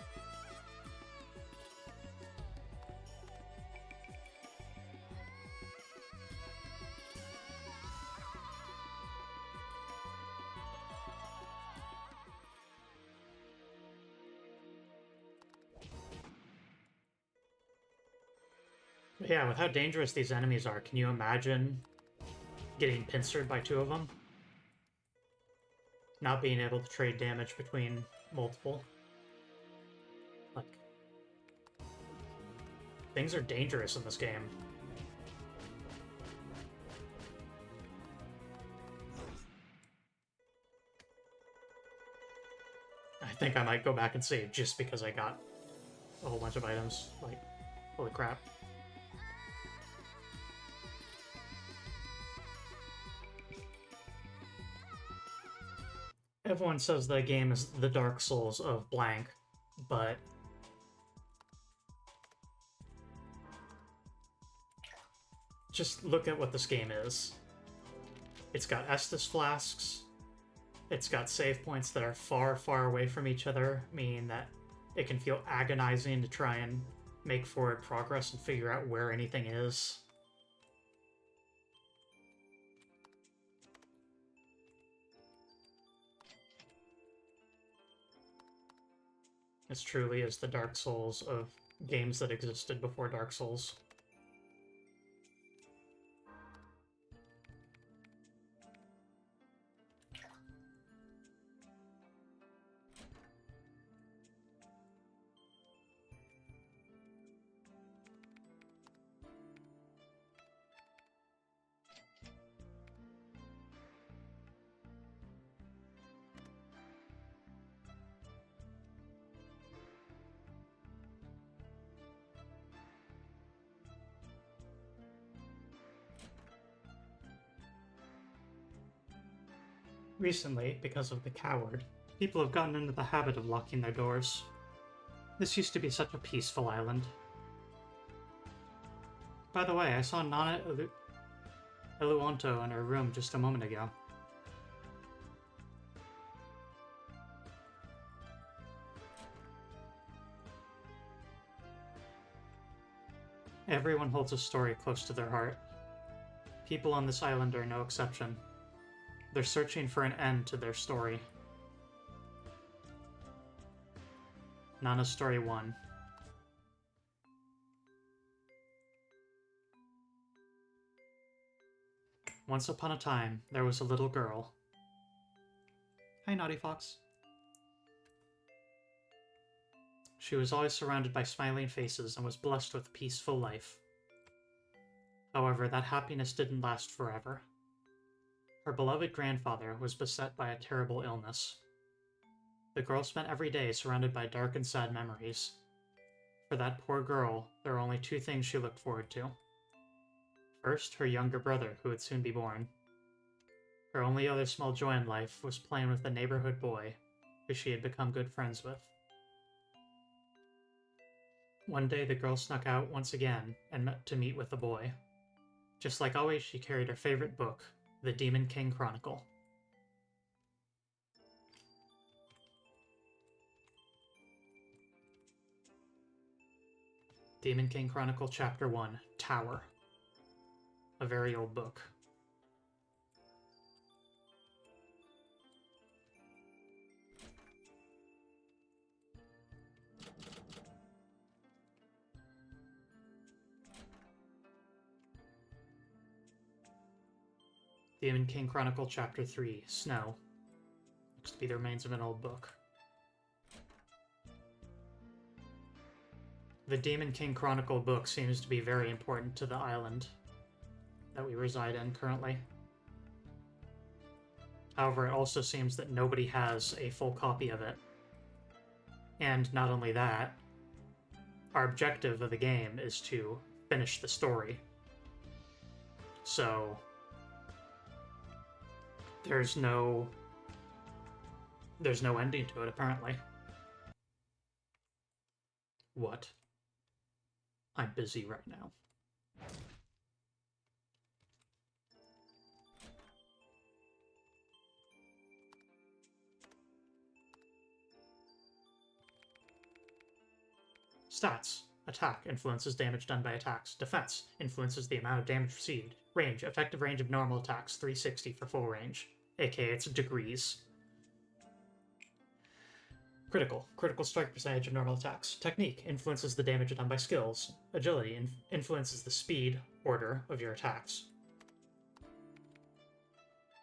But yeah, with how dangerous these enemies are, can you imagine getting pincered by 2 of them? Not being able to trade damage between multiple. Like, things are dangerous in this game. I think I might go back and save just because I got a whole bunch of items. Like, holy crap. Everyone says the game is the Dark Souls of blank, but just look at what this game is. It's got Estus flasks, it's got save points that are far, far away from each other, meaning that it can feel agonizing to try and make forward progress and figure out where anything is. This truly is the Dark Souls of games that existed before Dark Souls. Recently, because of the coward, people have gotten into the habit of locking their doors. This used to be such a peaceful island. By the way, I saw Nana Eluonto in her room just a moment ago. Everyone holds a story close to their heart. People on this island are no exception. They're searching for an end to their story. Nana's Story 1. Once upon a time, there was a little girl. Hi, Naughty Fox. She was always surrounded by smiling faces and was blessed with a peaceful life. However, that happiness didn't last forever. Her beloved grandfather was beset by a terrible illness. The girl spent every day surrounded by dark and sad memories. For that poor girl, there were only two things she looked forward to. First, her younger brother, who would soon be born. Her only other small joy in life was playing with a neighborhood boy, who she had become good friends with. One day, the girl snuck out once again and met to meet with the boy. Just like always, she carried her favorite book, The Demon King Chronicle. Demon King Chronicle Chapter 1, Tower. A very old book. Demon King Chronicle Chapter 3, Snow. Looks to be the remains of an old book. The Demon King Chronicle book seems to be very important to the island that we reside in currently. However, it also seems that nobody has a full copy of it. And not only that, our objective of the game is to finish the story. So there's no ending to it, apparently. What? I'm busy right now. Stats. Attack influences damage done by attacks. Defense influences the amount of damage received. Range. Effective range of normal attacks, 360 for full range. aka it's degrees. Critical. Critical strike percentage of normal attacks. Technique influences the damage done by skills. Agility influences the speed order of your attacks.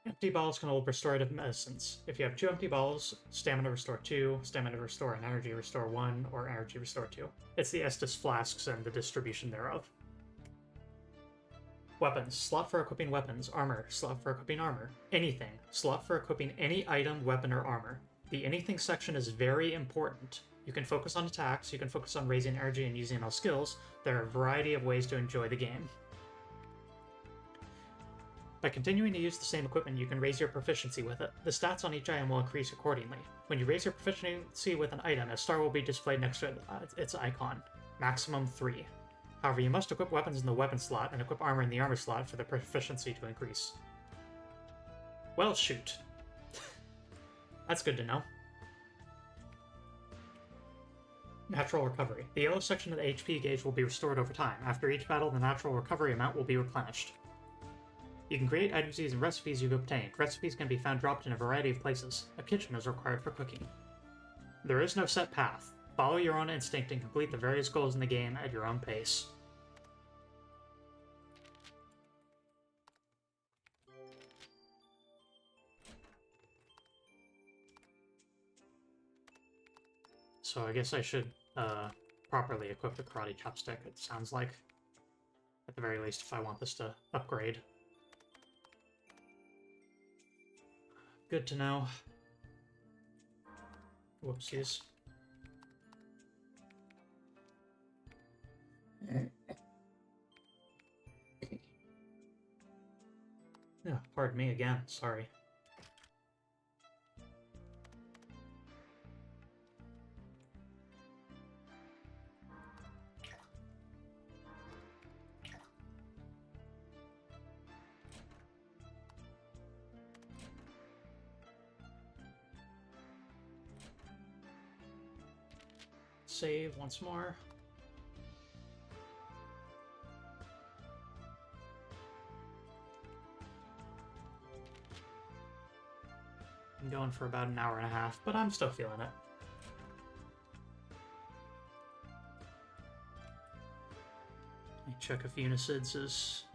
Empty balls can hold restorative medicines. If you have 2 empty balls, stamina restore 2, stamina restore and energy restore 1, or energy restore 2. It's the Estus flasks and the distribution thereof. Weapons. Slot for equipping weapons. Armor. Slot for equipping armor. Anything. Slot for equipping any item, weapon, or armor. The anything section is very important. You can focus on attacks, you can focus on raising energy and using ML skills. There are a variety of ways to enjoy the game. By continuing to use the same equipment, you can raise your proficiency with it. The stats on each item will increase accordingly. When you raise your proficiency with an item, a star will be displayed next to its icon. Maximum 3. However, you must equip weapons in the weapon slot and equip armor in the armor slot for the proficiency to increase. Well, shoot. That's good to know. Natural recovery. The yellow section of the HP gauge will be restored over time. After each battle, the natural recovery amount will be replenished. You can create items using recipes you've obtained. Recipes can be found dropped in a variety of places. A kitchen is required for cooking. There is no set path. Follow your own instinct and complete the various goals in the game at your own pace. So I guess I should properly equip the karate chopstick, it sounds like. At the very least, if I want this to upgrade. Good to know. Whoopsies. Yeah, pardon me again, sorry. save once more. I'm going for about an hour and a half, but I'm still feeling it. Let me check if Unicids is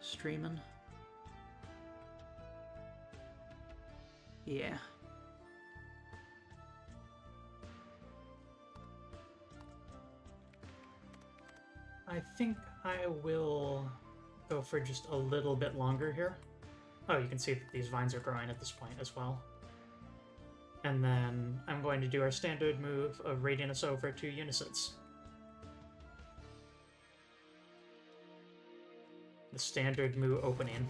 streaming. Yeah. I think I will go for just a little bit longer here. Oh, you can see that these vines are growing at this point as well. And then I'm going to do our standard move of raiding us over to Unicids. The standard Moo opening.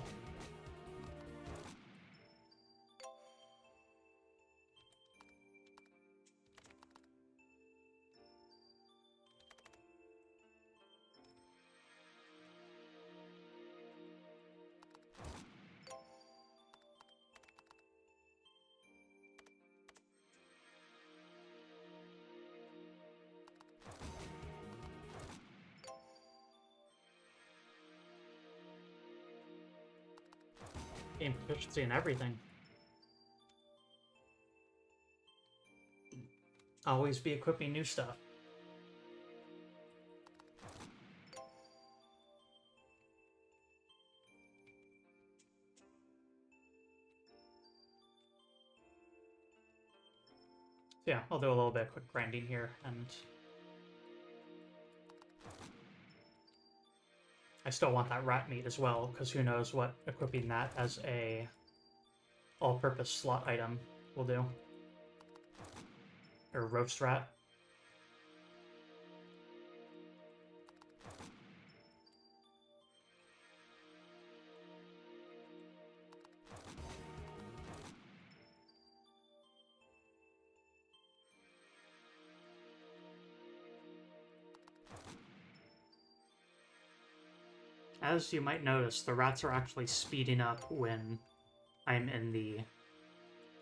Game proficiency and everything. Always be equipping new stuff. So yeah, I'll do a little bit of quick grinding here, and I still want that rat meat as well, because who knows what equipping that as a all-purpose slot item will do. Or roast rat. As you might notice, the rats are actually speeding up when I'm in the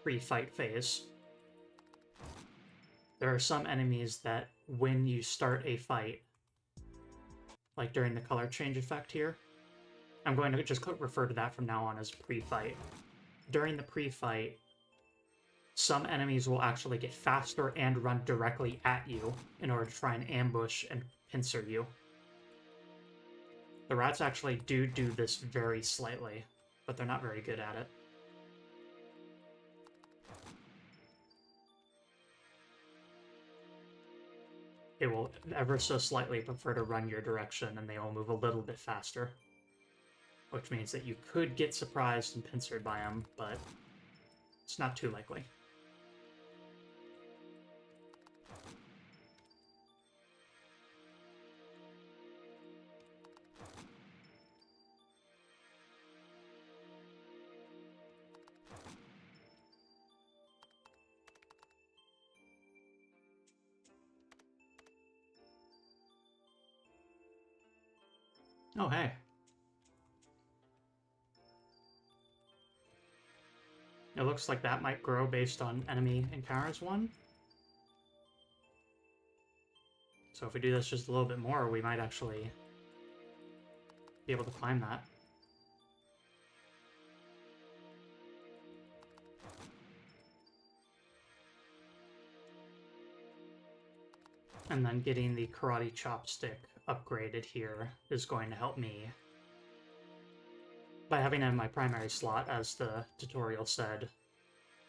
pre-fight phase. There are some enemies that, when you start a fight, like during the color change effect here, I'm going to just refer to that from now on as pre-fight. During the pre-fight, some enemies will actually get faster and run directly at you in order to try and ambush and pincer you. The rats actually do this very slightly, but they're not very good at it. It will ever so slightly prefer to run your direction, and they will move a little bit faster. Which means that you could get surprised and pincered by them, but it's not too likely. Oh, hey. It looks like that might grow based on enemy encounters one. So if we do this just a little bit more, we might actually be able to climb that. And then getting the karate chopstick upgraded here is going to help me. By having it in my primary slot, as the tutorial said,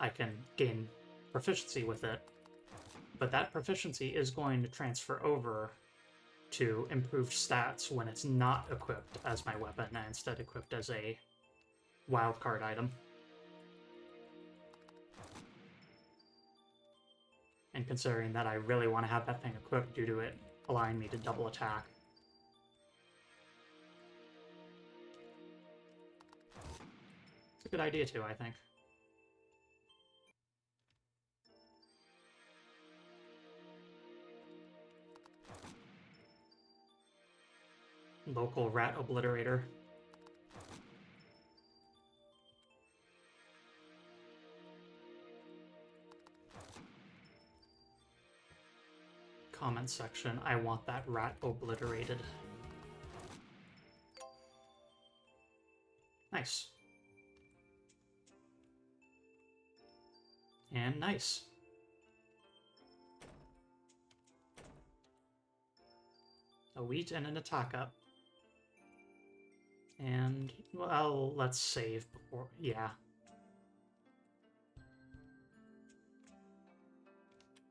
I can gain proficiency with it. But that proficiency is going to transfer over to improved stats when it's not equipped as my weapon and instead equipped as a wildcard item. And considering that I really want to have that thing equipped due to it allowing me to double attack. It's a good idea too, I think. Local rat obliterator. comment section, I want that rat obliterated. Nice. And nice. A wheat and an attack up. And, well, let's save before... yeah.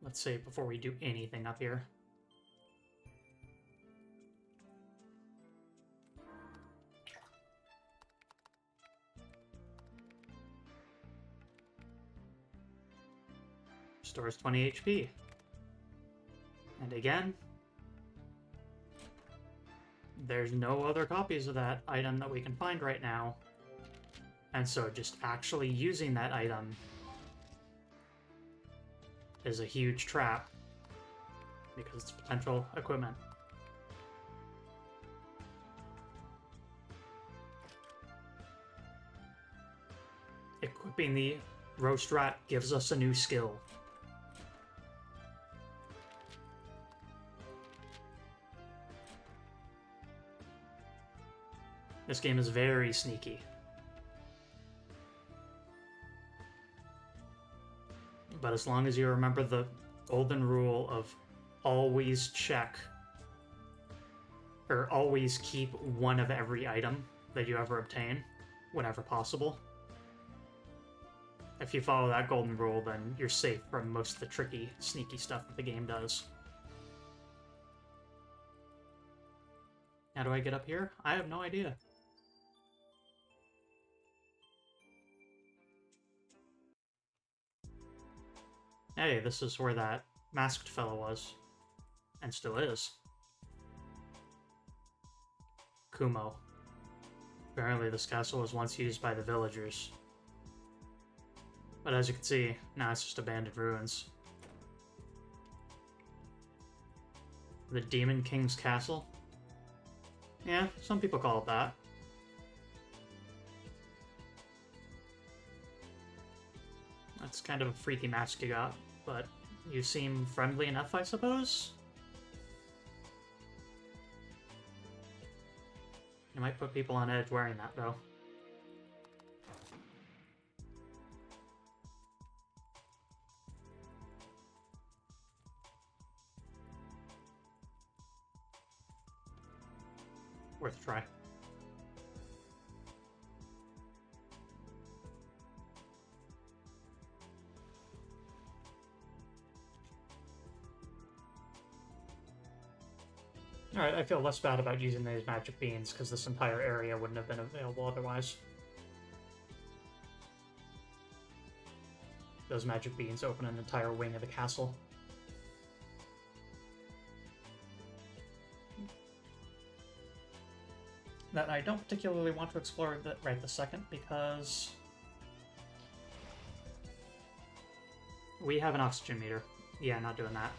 Let's save before we do anything up here. Stores 20 HP. And again, there's no other copies of that item that we can find right now. And so just actually using that item is a huge trap because it's potential equipment. Equipping the roast rat gives us a new skill. This game is very sneaky. But as long as you remember the golden rule of always check, or always keep one of every item that you ever obtain, whenever possible. If you follow that golden rule, then you're safe from most of the tricky, sneaky stuff that the game does. How do I get up here? I have no idea. Hey, this is where that masked fellow was. And still is. Kumo. Apparently this castle was once used by the villagers. But as you can see, now it's just abandoned ruins. The Demon King's Castle? Yeah, some people call it that. That's kind of a freaky mask you got, but you seem friendly enough, I suppose? You might put people on edge wearing that, though. Worth a try. Alright, I feel less bad about using these magic beans, because this entire area wouldn't have been available otherwise. Those magic beans open an entire wing of the castle. That I don't particularly want to explore right this second, because we have an oxygen meter. Yeah, not doing that.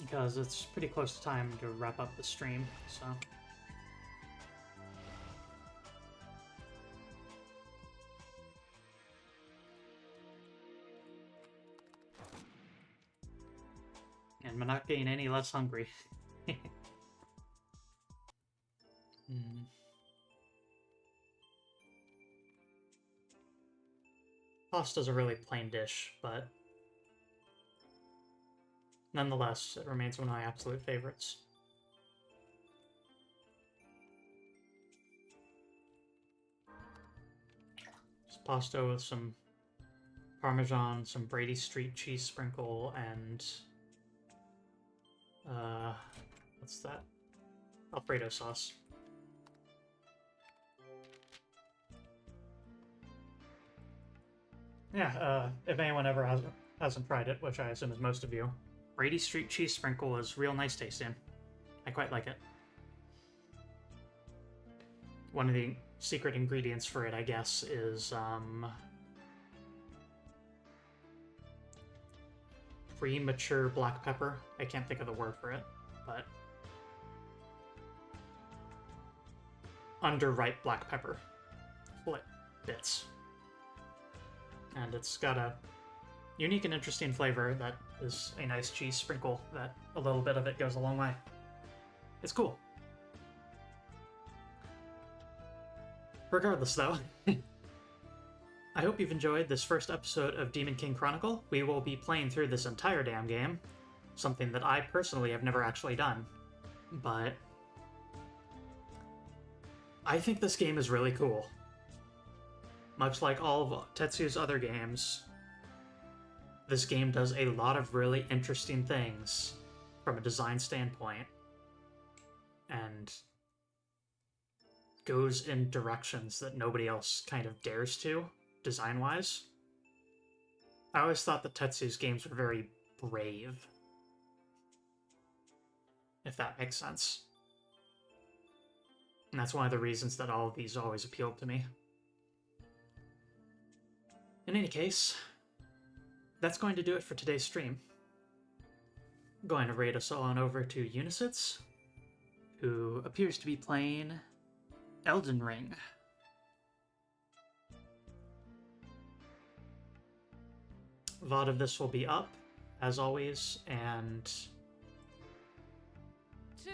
Because it's pretty close to time to wrap up the stream, so... And we're not getting any less hungry. Pasta's a really plain dish, but nonetheless, it remains one of my absolute favorites. Just pasta with some Parmesan, some Brady Street cheese sprinkle, and what's that? Alfredo sauce. Yeah, if anyone ever hasn't tried it, which I assume is most of you, Brady Street cheese sprinkle is real nice tasting. I quite like it. One of the secret ingredients for it, I guess, is premature black pepper. I can't think of the word for it, but underripe black pepper. Split bits. and it's got a unique and interesting flavor that is a nice cheese sprinkle that a little bit of it goes a long way. It's cool. Regardless, though, I hope you've enjoyed this first episode of Demon King Chronicle. We will be playing through this entire damn game, something that I personally have never actually done. But I think this game is really cool. Much like all of Tetsu's other games, this game does a lot of really interesting things from a design standpoint, and goes in directions that nobody else kind of dares to, design-wise. I always thought that Tetsu's games were very brave, if that makes sense. And that's one of the reasons that all of these always appealed to me. In any case, that's going to do it for today's stream. I'm going to raid us all on over to Unisits, who appears to be playing Elden Ring. VOD of this will be up, as always, and To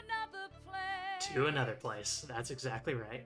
another place. to another place. That's exactly right.